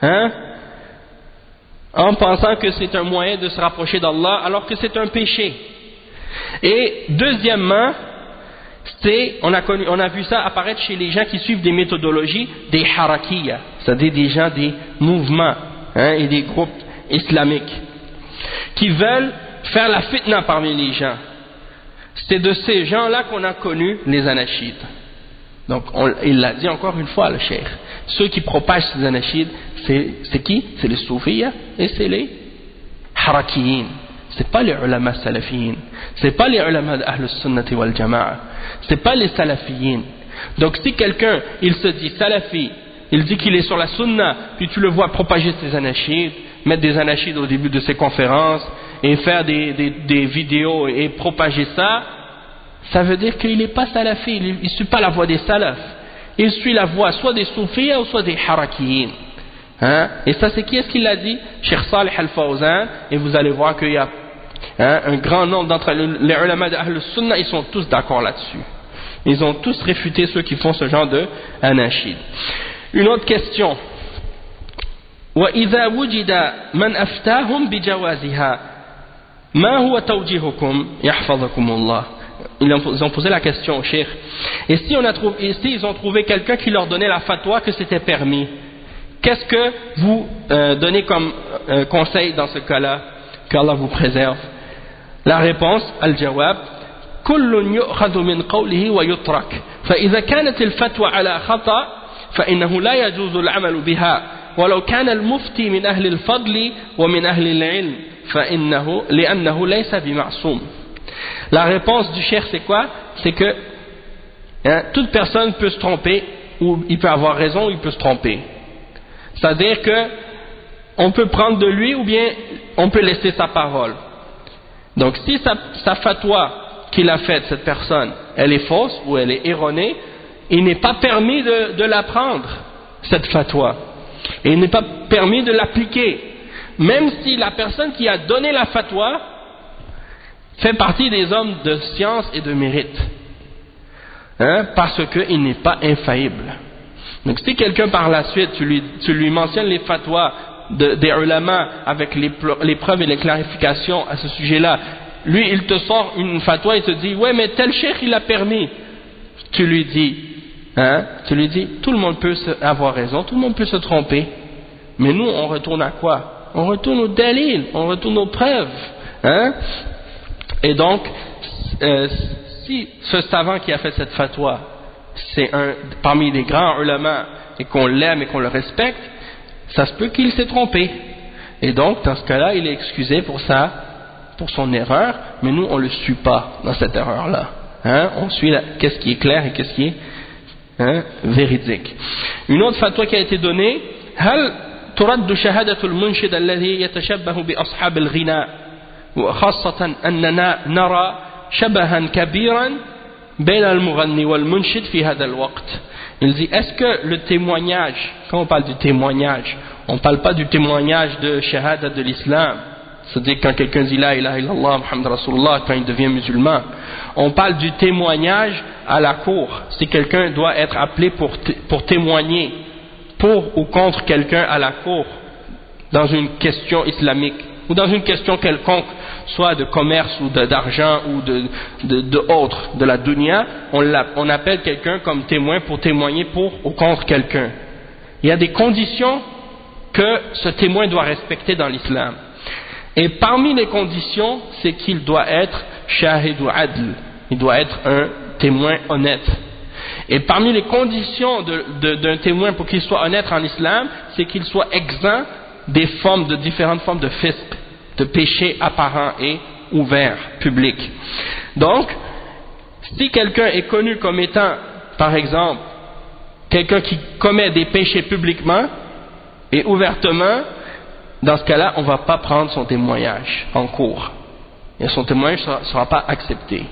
hein, en pensant que c'est un moyen de se rapprocher d'Allah alors que c'est un péché. Et deuxièmement, on a vu ça apparaître chez les gens qui suivent des méthodologies des harakiyya, c'est-à-dire des gens des mouvements, hein, et des groupes islamiques qui veulent faire la fitna parmi les gens. C'est de ces gens-là qu'on a connu les anachides. Donc il l'a dit encore une fois le cheikh, ceux qui propagent ces anachides, c'est qui? C'est les soufiyya et c'est les harakiyin. C'est pas les ulama salafiyin, c'est pas les ulama d'Ahl Sunnati wal Jama'a, c'est pas les salafiyin. Donc si quelqu'un il se dit salafi il dit qu'il est sur la sunna, puis tu le vois propager ses anachids, mettre des anachids au début de ses conférences, et faire des vidéos et propager ça, ça veut dire qu'il n'est pas salafi, il ne suit pas la voie des salafs, il suit la voie soit des soufis ou soit des harakiyin. Hein? Et ça c'est qui est-ce qui l'a dit? Cheikh Salih Al-Fawzan, et vous allez voir qu'il y a un grand nombre d'entre les ulama de Ahl Sunnah, ils sont tous d'accord là-dessus. Ils ont tous réfuté ceux qui font ce genre de anachid. Une autre question. وَإِذَا وُجِدَ مَنْ أَفْتَاهُمْ بِجَوَازِهَا مَا هُوَ تَوْجِيهُكُمْ يَحْفَظَكُمُ اللَّهُ. Ils ont posé la question au cheikh. Et si ils ont trouvé quelqu'un qui leur donnait la fatwa que c'était permis, qu'est-ce que vous donnez comme conseil dans ce cas-là? Qu'Allah vous préserve. La réponse, al-jawab, كل يؤخذ من قوله ويترك فإذا كانت الفتوى على خطأ فإنه لا يجوز العمل بها ولو كان المفتي من أهل الفضل ومن أهل العلم فإنه لأنه ليس بمعصوم. La réponse du cheikh c'est quoi? C'est que toute personne peut se tromper, ou il peut avoir raison ou il peut se tromper. C'est-à-dire que on peut prendre de lui ou bien on peut laisser sa parole. Donc si sa fatwa qu'il a faite, cette personne, elle est fausse ou elle est erronée, il n'est pas permis de la prendre, cette fatwa. Et il n'est pas permis de l'appliquer. Même si la personne qui a donné la fatwa fait partie des hommes de science et de mérite. Parce qu'il n'est pas infaillible. Donc si quelqu'un par la suite, tu lui mentionnes les fatwas des ulama avec les preuves et les clarifications à ce sujet-là, lui il te sort une fatwa et te dit ouais mais tel cheikh il a permis, tu lui dis tout le monde peut avoir raison, tout le monde peut se tromper, mais nous on retourne à quoi? On retourne au dalil, on retourne aux preuves, et donc si ce savant qui a fait cette fatwa c'est parmi les grands ulama et qu'on l'aime et qu'on le respecte, ça se peut qu'il s'est trompé, et donc dans ce cas-là il est excusé pour son erreur, mais nous on ne le suit pas dans cette erreur-là. On suit qu'est-ce qui est clair et qu'est-ce qui est véridique. Une autre fatwa qui a été donnée, هل ترد شهادة المنشد الذي يتشبه بأصحاب الغناء وخاصة أننا نرى شبها كبيرا بين المغني والمنشد في هذا الوقت. Il dit, est-ce que le témoignage, quand on parle du témoignage, on ne parle pas du témoignage de shahada de l'islam, c'est-à-dire quand quelqu'un dit la ilaha illallah Muhammad Rasulullah, quand il devient musulman, on parle du témoignage à la cour, si quelqu'un doit être appelé pour témoigner pour ou contre quelqu'un à la cour dans une question islamique ou dans une question quelconque, soit de commerce ou d'argent ou de autre, de la dunya, on appelle quelqu'un comme témoin pour témoigner pour ou contre quelqu'un. Il y a des conditions que ce témoin doit respecter dans l'islam. Et parmi les conditions, c'est qu'il doit être shahid ou adl, il doit être un témoin honnête. Et parmi les conditions d'un témoin pour qu'il soit honnête en islam, c'est qu'il soit exempt des différentes formes de fisq, de péchés apparents et ouverts, publics. Donc, si quelqu'un est connu comme étant, par exemple, quelqu'un qui commet des péchés publiquement et ouvertement, dans ce cas-là, on ne va pas prendre son témoignage en cours. Et son témoignage ne sera pas accepté.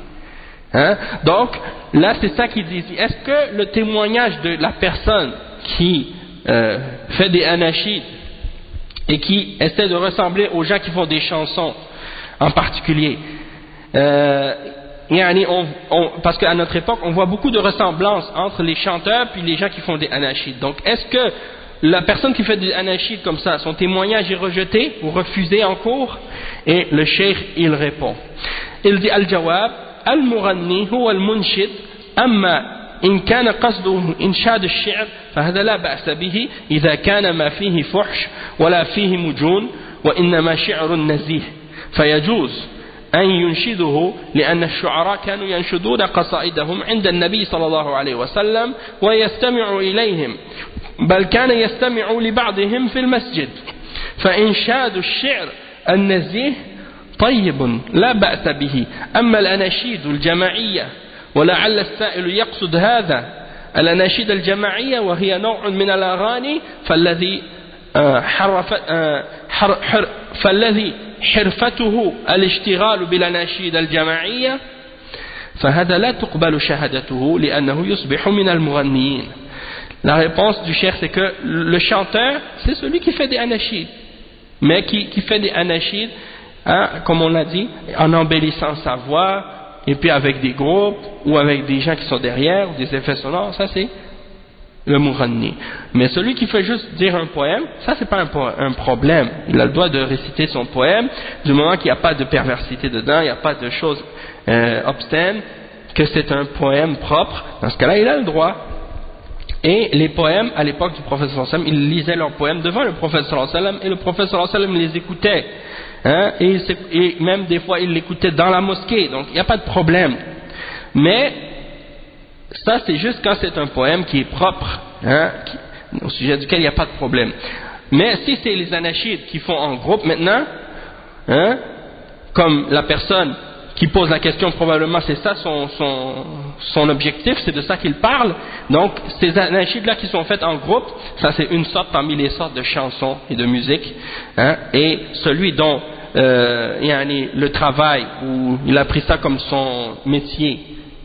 Donc, là, c'est ça qu'il dit. Est-ce que le témoignage de la personne qui fait des anachids et qui essaie de ressembler aux gens qui font des chansons en particulier, parce qu'à notre époque, on voit beaucoup de ressemblances entre les chanteurs puis les gens qui font des anachids. Donc, est-ce que la personne qui fait des anachids comme ça, son témoignage est rejeté ou refusé en cours? Et le cheikh, il répond. Il dit al-jawab, al-mughanni huwa al-munshid, amma إن كان قصده إنشاد الشعر فهذا لا بأس به إذا كان ما فيه فحش ولا فيه مجون وإنما شعر نزيه فيجوز أن ينشده لأن الشعراء كانوا ينشدون قصائدهم عند النبي صلى الله عليه وسلم ويستمع إليهم بل كان يستمع لبعضهم في المسجد فإنشاد الشعر النزيه طيب لا بأس به أما الأناشيد الجماعية ولعل السائل يقصد هذا الأناشيد الجماعية وهي نوع من الأغاني فالذي حرفته الاشتغال بالأناشيد الجماعية فهذا لا تقبل شهادته لأنه يصبح من المغنيين. La réponse du cheikh c'est que le chanteur c'est celui qui fait des anachid, mais qui fait des anachid, hein, comme on l'a dit, en embellissant sa voix et puis avec des groupes ou avec des gens qui sont derrière ou des effets sonores, ça c'est le mughanni. Mais celui qui fait juste dire un poème, ça c'est pas un problème. Il a le droit de réciter son poème du moment qu'il n'y a pas de perversité dedans, il n'y a pas de choses obscènes, que c'est un poème propre. Dans ce cas-là, il a le droit. Et les poèmes, à l'époque du prophète sallallahu alayhi wa sallam, ils lisaient leurs poèmes devant le prophète sallallahu alayhi wa sallam et le prophète sallallahu alayhi wa sallam les écoutait. Hein, et même des fois, il l'écoutait dans la mosquée. Donc, il n'y a pas de problème. Mais ça, c'est juste quand c'est un poème qui est propre, hein, au sujet duquel il n'y a pas de problème. Mais si c'est les anachides qui font en groupe maintenant, hein, comme la personne qui pose la question, probablement c'est ça son objectif, c'est de ça qu'il parle. Donc, ces anachides-là qui sont faites en groupe, ça c'est une sorte parmi les sortes de chansons et de musique. Hein, et celui dont le travail, où il a pris ça comme son métier,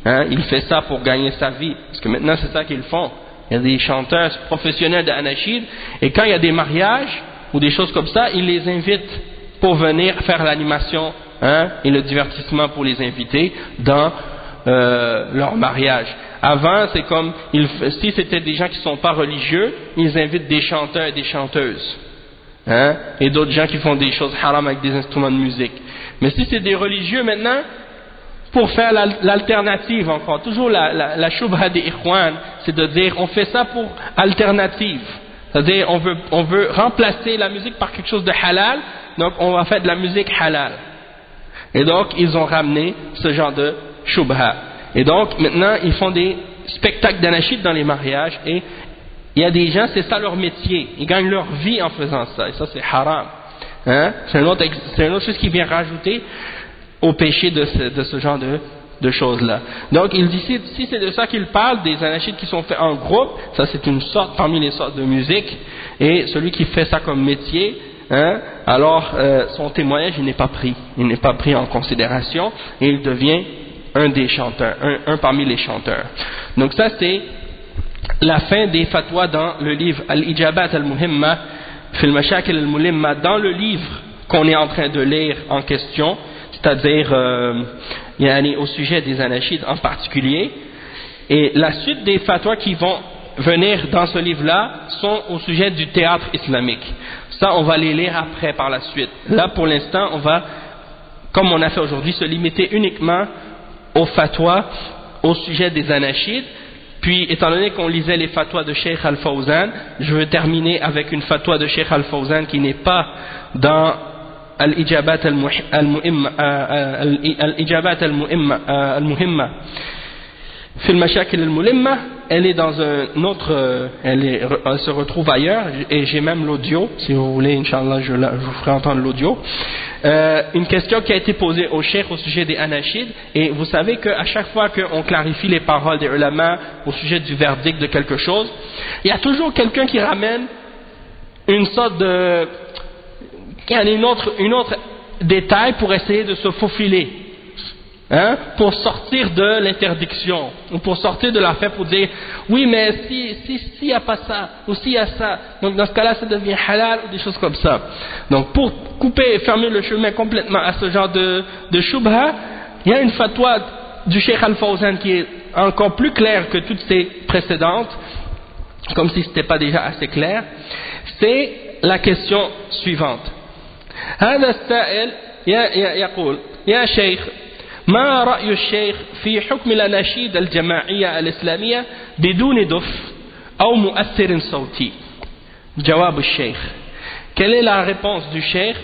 hein, il fait ça pour gagner sa vie, parce que maintenant c'est ça qu'ils font. Il y a des chanteurs professionnels d'anachid, et quand il y a des mariages ou des choses comme ça, ils les invitent pour venir faire l'animation, hein, et le divertissement pour les invités dans leur mariage. Avant, c'est comme si c'était des gens qui ne sont pas religieux, ils invitent des chanteurs et des chanteuses, hein, et d'autres gens qui font des choses haram avec des instruments de musique. Mais si c'est des religieux maintenant, pour faire l'alternative encore, toujours la shubha des ikhwan, c'est de dire on fait ça pour alternative, c'est-à-dire on veut remplacer la musique par quelque chose de halal, donc on va faire de la musique halal. Et donc ils ont ramené ce genre de shubha. Et donc maintenant ils font des spectacles d'anachid dans les mariages, et il y a des gens, c'est ça leur métier, ils gagnent leur vie en faisant ça, et ça c'est haram. Hein? C'est une autre chose qui vient rajouter au péché de ce genre de choses-là. Donc il dit, si c'est de ça qu'il parle, des anachids qui sont faits en groupe, ça c'est une sorte parmi les sortes de musique, et celui qui fait ça comme métier, hein, alors son témoignage il n'est pas pris en considération, et il devient un des chanteurs, un parmi les chanteurs. Donc ça c'est la fin des fatwas dans le livre Al-Ijabat al-Muhimma fil Mashakil al-Mulimma, dans le livre qu'on est en train de lire en question, c'est-à-dire au sujet des anachides en particulier. Et la suite des fatwas qui vont venir dans ce livre-là sont au sujet du théâtre islamique. Ça, on va les lire après par la suite. Là, pour l'instant, on va, comme on a fait aujourd'hui, se limiter uniquement aux fatwas au sujet des anachides. Puis, étant donné qu'on lisait les fatwas de Cheikh Al-Fawzan, je veux terminer avec une fatwa de Cheikh Al-Fawzan qui n'est pas dans Al-Ijabat al-Muhimma fil Mashakil al-Mulimma. Elle est dans un autre, elle se retrouve ailleurs, et j'ai même l'audio, si vous voulez, Inch'Allah, je vous ferai entendre l'audio. Une question qui a été posée au cheikh au sujet des anachids, et vous savez qu'à chaque fois qu'on clarifie les paroles des ulama au sujet du verdict de quelque chose, il y a toujours quelqu'un qui ramène une sorte de une autre détail pour essayer de se faufiler, hein, pour sortir de l'interdiction, ou pour sortir de l'affaire, pour dire oui mais s'il n'y a pas ça, ou s'il y a ça, donc dans ce cas là ça devient halal, ou des choses comme ça. Donc pour couper et fermer le chemin complètement à ce genre de shubha, il y a une fatwa du Cheikh Al-Fawzan qui est encore plus claire que toutes ces précédentes, comme si ce n'était pas déjà assez clair. C'est la question suivante. هذا السائل يقول يا شيخ ما رأي الشيخ في حكم الأناشيد الجماعية الإسلامية بدون دف أو مؤثر صوتي؟ جواب الشيخ. Quelle est la réponse du cheikh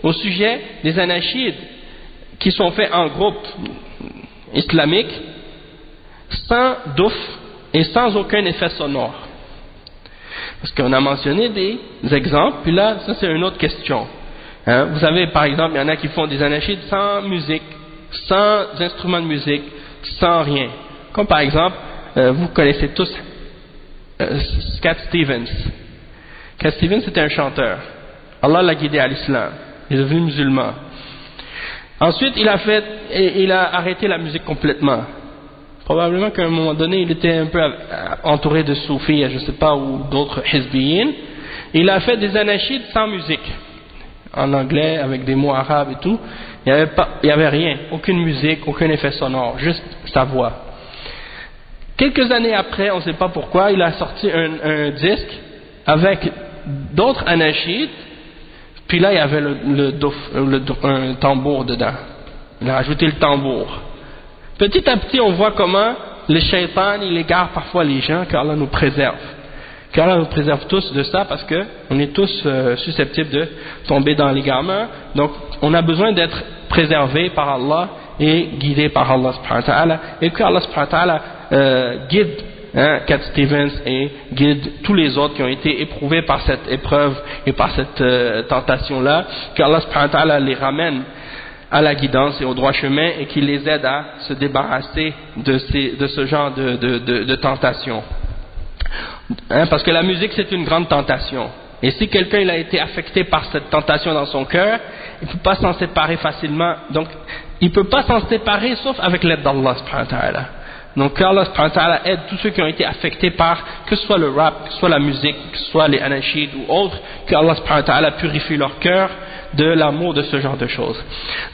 au sujet des anachides qui sont faits en groupe islamique sans duf et sans aucun effet sonore? Parce qu'on a mentionné des exemples, puis là ça c'est une autre question. Hein, vous savez, par exemple, il y en a qui font des anachides sans musique, sans instruments de musique, sans rien. Comme par exemple, vous connaissez tous Cat Stevens. Cat Stevens c'était un chanteur. Allah l'a guidé à l'islam. Il est devenu musulman. Ensuite, il a arrêté la musique complètement. Probablement qu'à un moment donné, il était un peu entouré de soufis, je ne sais pas, ou d'autres hizbiyin. Il a fait des anachids sans musique, en anglais, avec des mots arabes et tout. Il n'y avait rien, aucune musique, aucun effet sonore, juste sa voix. Quelques années après, on ne sait pas pourquoi, il a sorti un disque avec d'autres anachids, puis là il y avait un tambour dedans. Il a ajouté le tambour. Petit à petit, on voit comment le shaitan, il égare parfois les gens, qu'Allah nous préserve. Qu'Allah nous préserve tous de ça, parce que on est tous susceptibles de tomber dans l'égarement. Donc, on a besoin d'être préservés par Allah et guidés par Allah subhanahu wa ta'ala, et que Allah subhanahu wa ta'ala guide Cat Stevens et guide tous les autres qui ont été éprouvés par cette épreuve et par cette tentation-là, qu'Allah subhanahu wa ta'ala les ramène à la guidance et au droit chemin et qu'il les aide à se débarrasser de ce genre de tentation. Parce que la musique c'est une grande tentation. Et si quelqu'un il a été affecté par cette tentation dans son cœur, il ne peut pas s'en séparer facilement. Donc, il ne peut pas s'en séparer sauf avec l'aide d'Allah subhanahu wa ta'ala. Donc, Allah subhanahu wa ta'ala aide tous ceux qui ont été affectés par, que ce soit le rap, que ce soit la musique, que ce soit les anachids ou autres, que Allah subhanahu wa ta'ala purifie leur cœur de l'amour de ce genre de choses.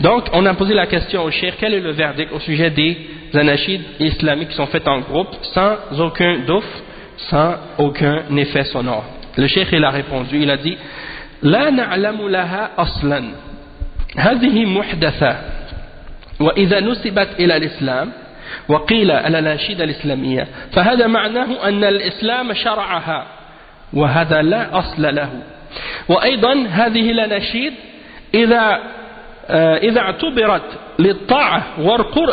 Donc, on a posé la question au cheikh, quel est le verdict au sujet des anachids islamiques qui sont faits en groupe, sans aucun douf, sans aucun effet sonore. Le cheikh il a répondu, il a dit لا نعلم لها أصلا هذه محدثة وإذا نسبت إلى الإسلام وقيل الأناشيد الإسلامية فهذا معناه أن الإسلام شرعها وهذا لا أصل له وأيضا هذه الأناشيد إذا اعتبرت للطاعة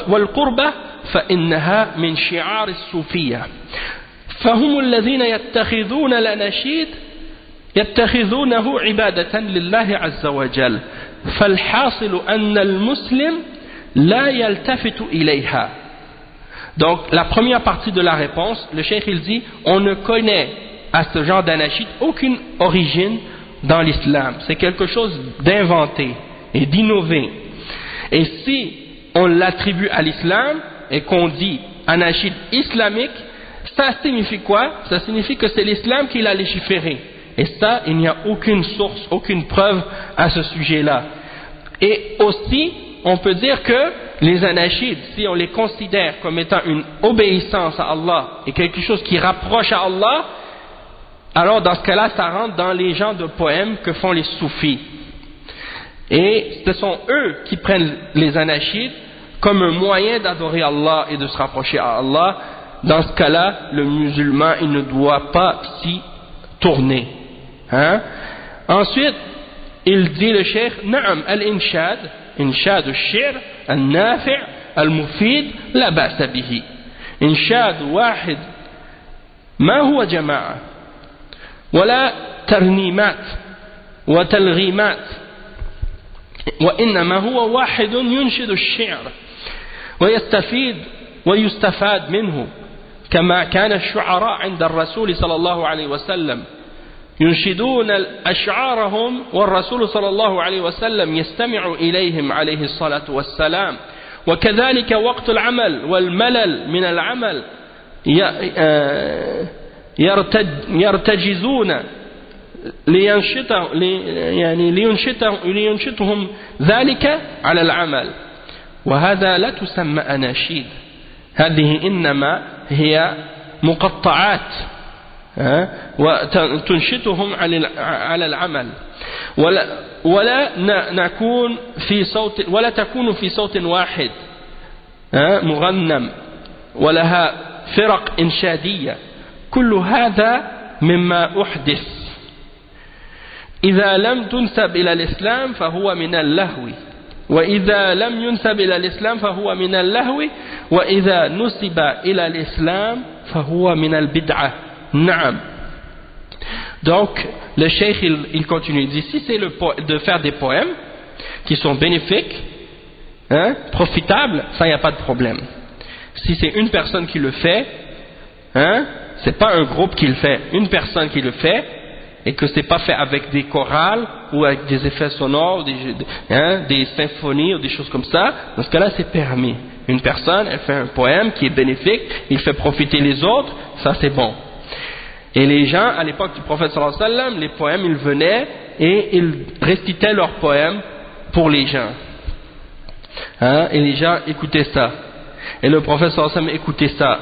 والقربة فإنها من شعار الصوفية فهم الذين يتخذون الأناشيد يتخذونه عبادة لله عز وجل فالحاصل أن المسلم لا يلتفت إليها. Donc la première partie de la réponse, le cheikh il dit on ne connaît à ce genre d'anachid aucune origine dans l'islam, c'est quelque chose d'inventé et d'innové. Et si on l'attribue à l'islam et qu'on dit anachid islamique, ça signifie quoi? Ça signifie que c'est l'islam qui l'a légiféré. Et ça, il n'y a aucune source, aucune preuve à ce sujet-là. Et aussi, on peut dire que les anachids, si on les considère comme étant une obéissance à Allah et quelque chose qui rapproche à Allah, alors dans ce cas-là, ça rentre dans les genres de poèmes que font les soufis. Et ce sont eux qui prennent les anachids comme un moyen d'adorer Allah et de se rapprocher à Allah. Dans ce cas-là, le musulman, il ne doit pas s'y tourner. Ensuite, il dit le cheikh, نعم الإنشاد إنشاد الشعر النافع المفيد لا بأس به إنشاد واحد ما هو جماعة ولا ترنيمات وتلغيمات وإنما هو واحد ينشد الشعر ويستفيد ويستفاد منه كما كان الشعراء عند الرسول صلى الله عليه وسلم ينشدون أشعارهم والرسول صلى الله عليه وسلم يستمع إليهم عليه الصلاة والسلام وكذلك وقت العمل والملل من العمل يرتجزون لينشطهم ذلك على العمل وهذا لا تسمى أناشيد هذه إنما هي مقطعات وتنشطهم على العمل ولا تكون في صوت واحد مغنم ولها فرق إنشادية كل هذا مما أحدث إذا لم تنسب إلى الإسلام فهو من اللهو وإذا لم ينسب إلى الإسلام فهو من اللهو وإذا نسب إلى الإسلام فهو من البدعة. Naam. Donc, le cheikh il continue, il dit si c'est de faire des poèmes qui sont bénéfiques, profitables, ça il n'y a pas de problème. Si c'est une personne qui le fait, hein, c'est pas un groupe qui le fait, une personne qui le fait, et que c'est pas fait avec des chorales ou avec des effets sonores, des symphonies ou des choses comme ça, dans ce cas-là c'est permis. Une personne, elle fait un poème qui est bénéfique, il fait profiter les autres, ça c'est bon. Et les gens, à l'époque du prophète sallallahu alayhi wa sallam, les poèmes, ils venaient et ils récitaient leurs poèmes pour les gens. Hein, et les gens écoutaient ça. Et le prophète sallallahu alayhi wa sallam écoutait ça.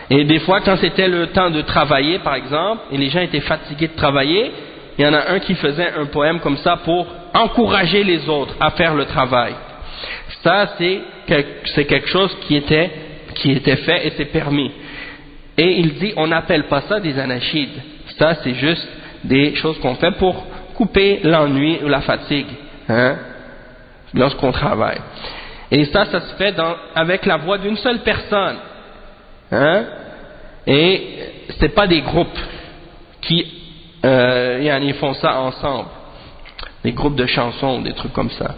Et des fois, quand c'était le temps de travailler, par exemple, et les gens étaient fatigués de travailler, il y en a un qui faisait un poème comme ça pour encourager les autres à faire le travail. Ça, c'est quelque chose qui était fait et c'est permis. Et il dit, on n'appelle pas ça des anachides. Ça, c'est juste des choses qu'on fait pour couper l'ennui ou la fatigue, hein, lorsqu'on travaille. Et ça se fait avec la voix d'une seule personne. Hein? Et c'est pas des groupes qui ils font ça ensemble, des groupes de chansons, des trucs comme ça.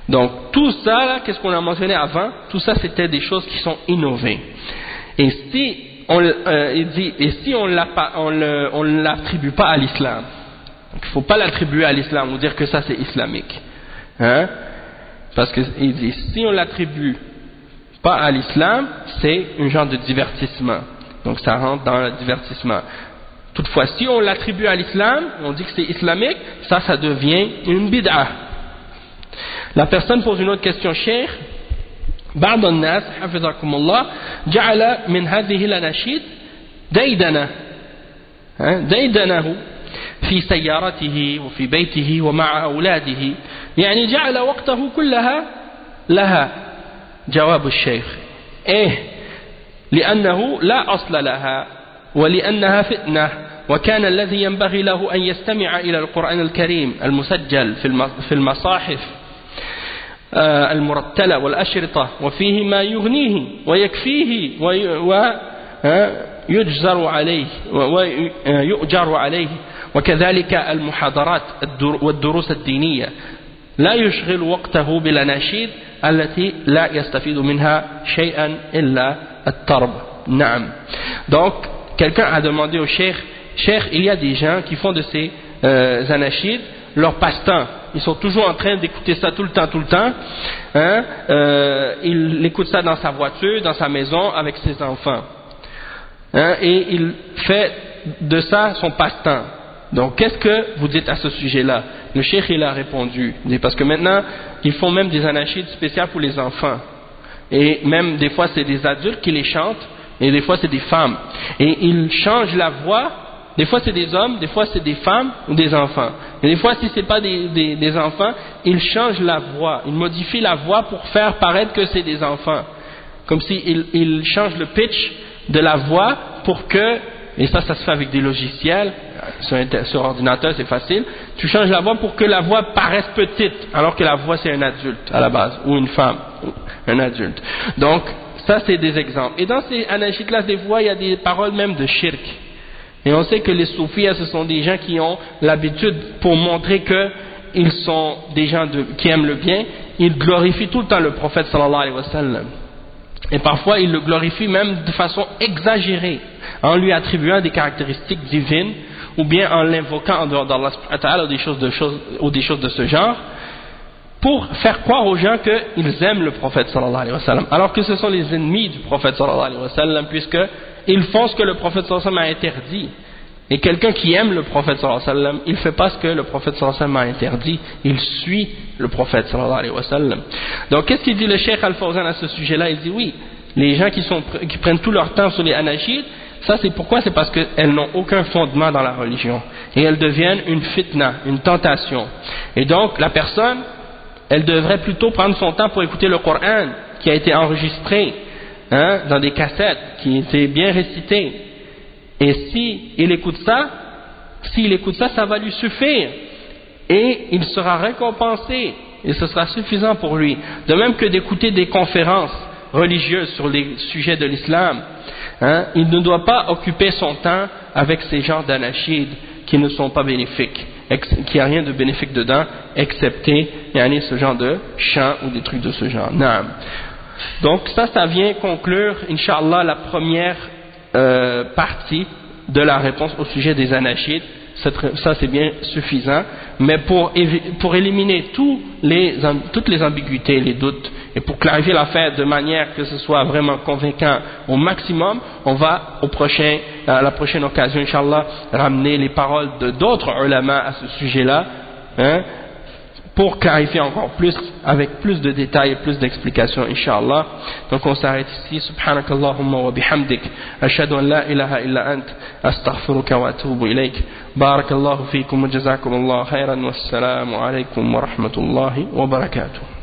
Donc tout ça là, qu'est-ce qu'on a mentionné avant, tout ça c'était des choses qui sont innovées. Et si on l'attribue pas à l'islam, donc il faut pas l'attribuer à l'islam ou dire que ça c'est islamique, hein? Parce que il dit si on l'attribue pas à l'islam, c'est un genre de divertissement. Donc ça rentre dans le divertissement. Toutefois, si on l'attribue à l'islam, on dit que c'est islamique, ça devient une bid'ah. La personne pose une autre question. Cheikh, بعض الناس حفظكم الله جعل من هذه الأناشيد ديدنه في سيارته وفي بيته ومع أولاده، يعني جعل وقته كلها لها. جواب الشيخ: إيه، لأنه لا أصل لها ولأنها فتنة، وكان الذي ينبغي له أن يستمع إلى القرآن الكريم المسجل في المصاحف المرتلة والأشرطة وفيه ما يغنيه ويكفيه ويجزر عليه وكذلك المحاضرات والدروس الدينية، لا يشغل وقته بالأناشيد التي لا يستفيد منها شيئا إلا الطرب. نعم. Donc quelqu'un a demandé au cheikh, il y a des gens qui font de ces anachides leur passe-temps. Ils sont toujours en train d'écouter ça tout le temps, hein, il écoute ça dans sa voiture, dans sa maison, avec ses enfants, hein, et il fait de ça son passe-temps. Donc qu'est-ce que vous dites à ce sujet-là? Le cheikh il a répondu, parce que maintenant ils font même des anachides spéciales pour les enfants, et même des fois c'est des adultes qui les chantent, et des fois c'est des femmes, et ils changent la voix. Des fois c'est des hommes, des fois c'est des femmes ou des enfants. Et des fois si c'est pas des enfants, ils changent la voix, ils modifient la voix pour faire paraître que c'est des enfants. Comme si ils changent le pitch de la voix pour que, et ça se fait avec des logiciels, sur ordinateur c'est facile, tu changes la voix pour que la voix paraisse petite, alors que la voix c'est un adulte à la base, ou une femme, ou un adulte. Donc ça c'est des exemples. Et dans ces anachides-là, des fois il y a des paroles même de shirk. Et on sait que les soufis, ce sont des gens qui ont l'habitude, pour montrer qu'ils sont des gens qui aiment le bien, ils glorifient tout le temps le prophète sallallahu alayhi wa sallam. Et parfois ils le glorifient même de façon exagérée, en lui attribuant des caractéristiques divines, ou bien en l'invoquant en dehors d'Allah ou des choses de ce genre, pour faire croire aux gens qu'ils aiment le prophète sallallahu alayhi wa sallam, alors que ce sont les ennemis du prophète sallallahu alayhi wa sallam, puisque ils font ce que le prophète sallallahu alayhi wa sallam a interdit. Et quelqu'un qui aime le prophète sallallahu alayhi wa sallam, il ne fait pas ce que le prophète sallallahu alayhi wa sallam a interdit, il suit le prophète sallallahu alayhi wa sallam. Donc qu'est-ce qu'il dit le cheikh Al-Fawzan à ce sujet-là? Il dit oui, les gens qui prennent tout leur temps sur les anachides, ça c'est pourquoi? C'est parce qu'elles n'ont aucun fondement dans la religion, et elles deviennent une fitna, une tentation. Et donc la personne, elle devrait plutôt prendre son temps pour écouter le Coran qui a été enregistré, hein, dans des cassettes, qui étaient bien récités. Et s'il écoute ça, ça va lui suffire. Et il sera récompensé. Et ce sera suffisant pour lui. De même que d'écouter des conférences religieuses sur les sujets de l'islam, hein, il ne doit pas occuper son temps avec ces genres d'anachides qui ne sont pas bénéfiques, qu'il n'y a rien de bénéfique dedans, excepté ce genre de chants ou des trucs de ce genre. Naam. Donc ça vient conclure, Inch'Allah, la première partie de la réponse au sujet des anachides. Ça c'est bien suffisant, mais pour éliminer toutes les ambiguïtés, les doutes, et pour clarifier l'affaire de manière que ce soit vraiment convaincant au maximum, on va à la prochaine occasion, Inch'Allah, ramener les paroles d'autres ulama à ce sujet-là, hein, pour clarifier encore plus, avec plus de détails et plus d'explications, Inch'Allah. Donc on s'arrête ici. Subhanakallahumma wa bihamdik, ashhadu an la ilaha illa ant, astaghfiruka wa atubu ilayk. Barakallahu fikum wa jazakumullahu khairan, wassalamu alaykum wa rahmatullahi wa barakatuh.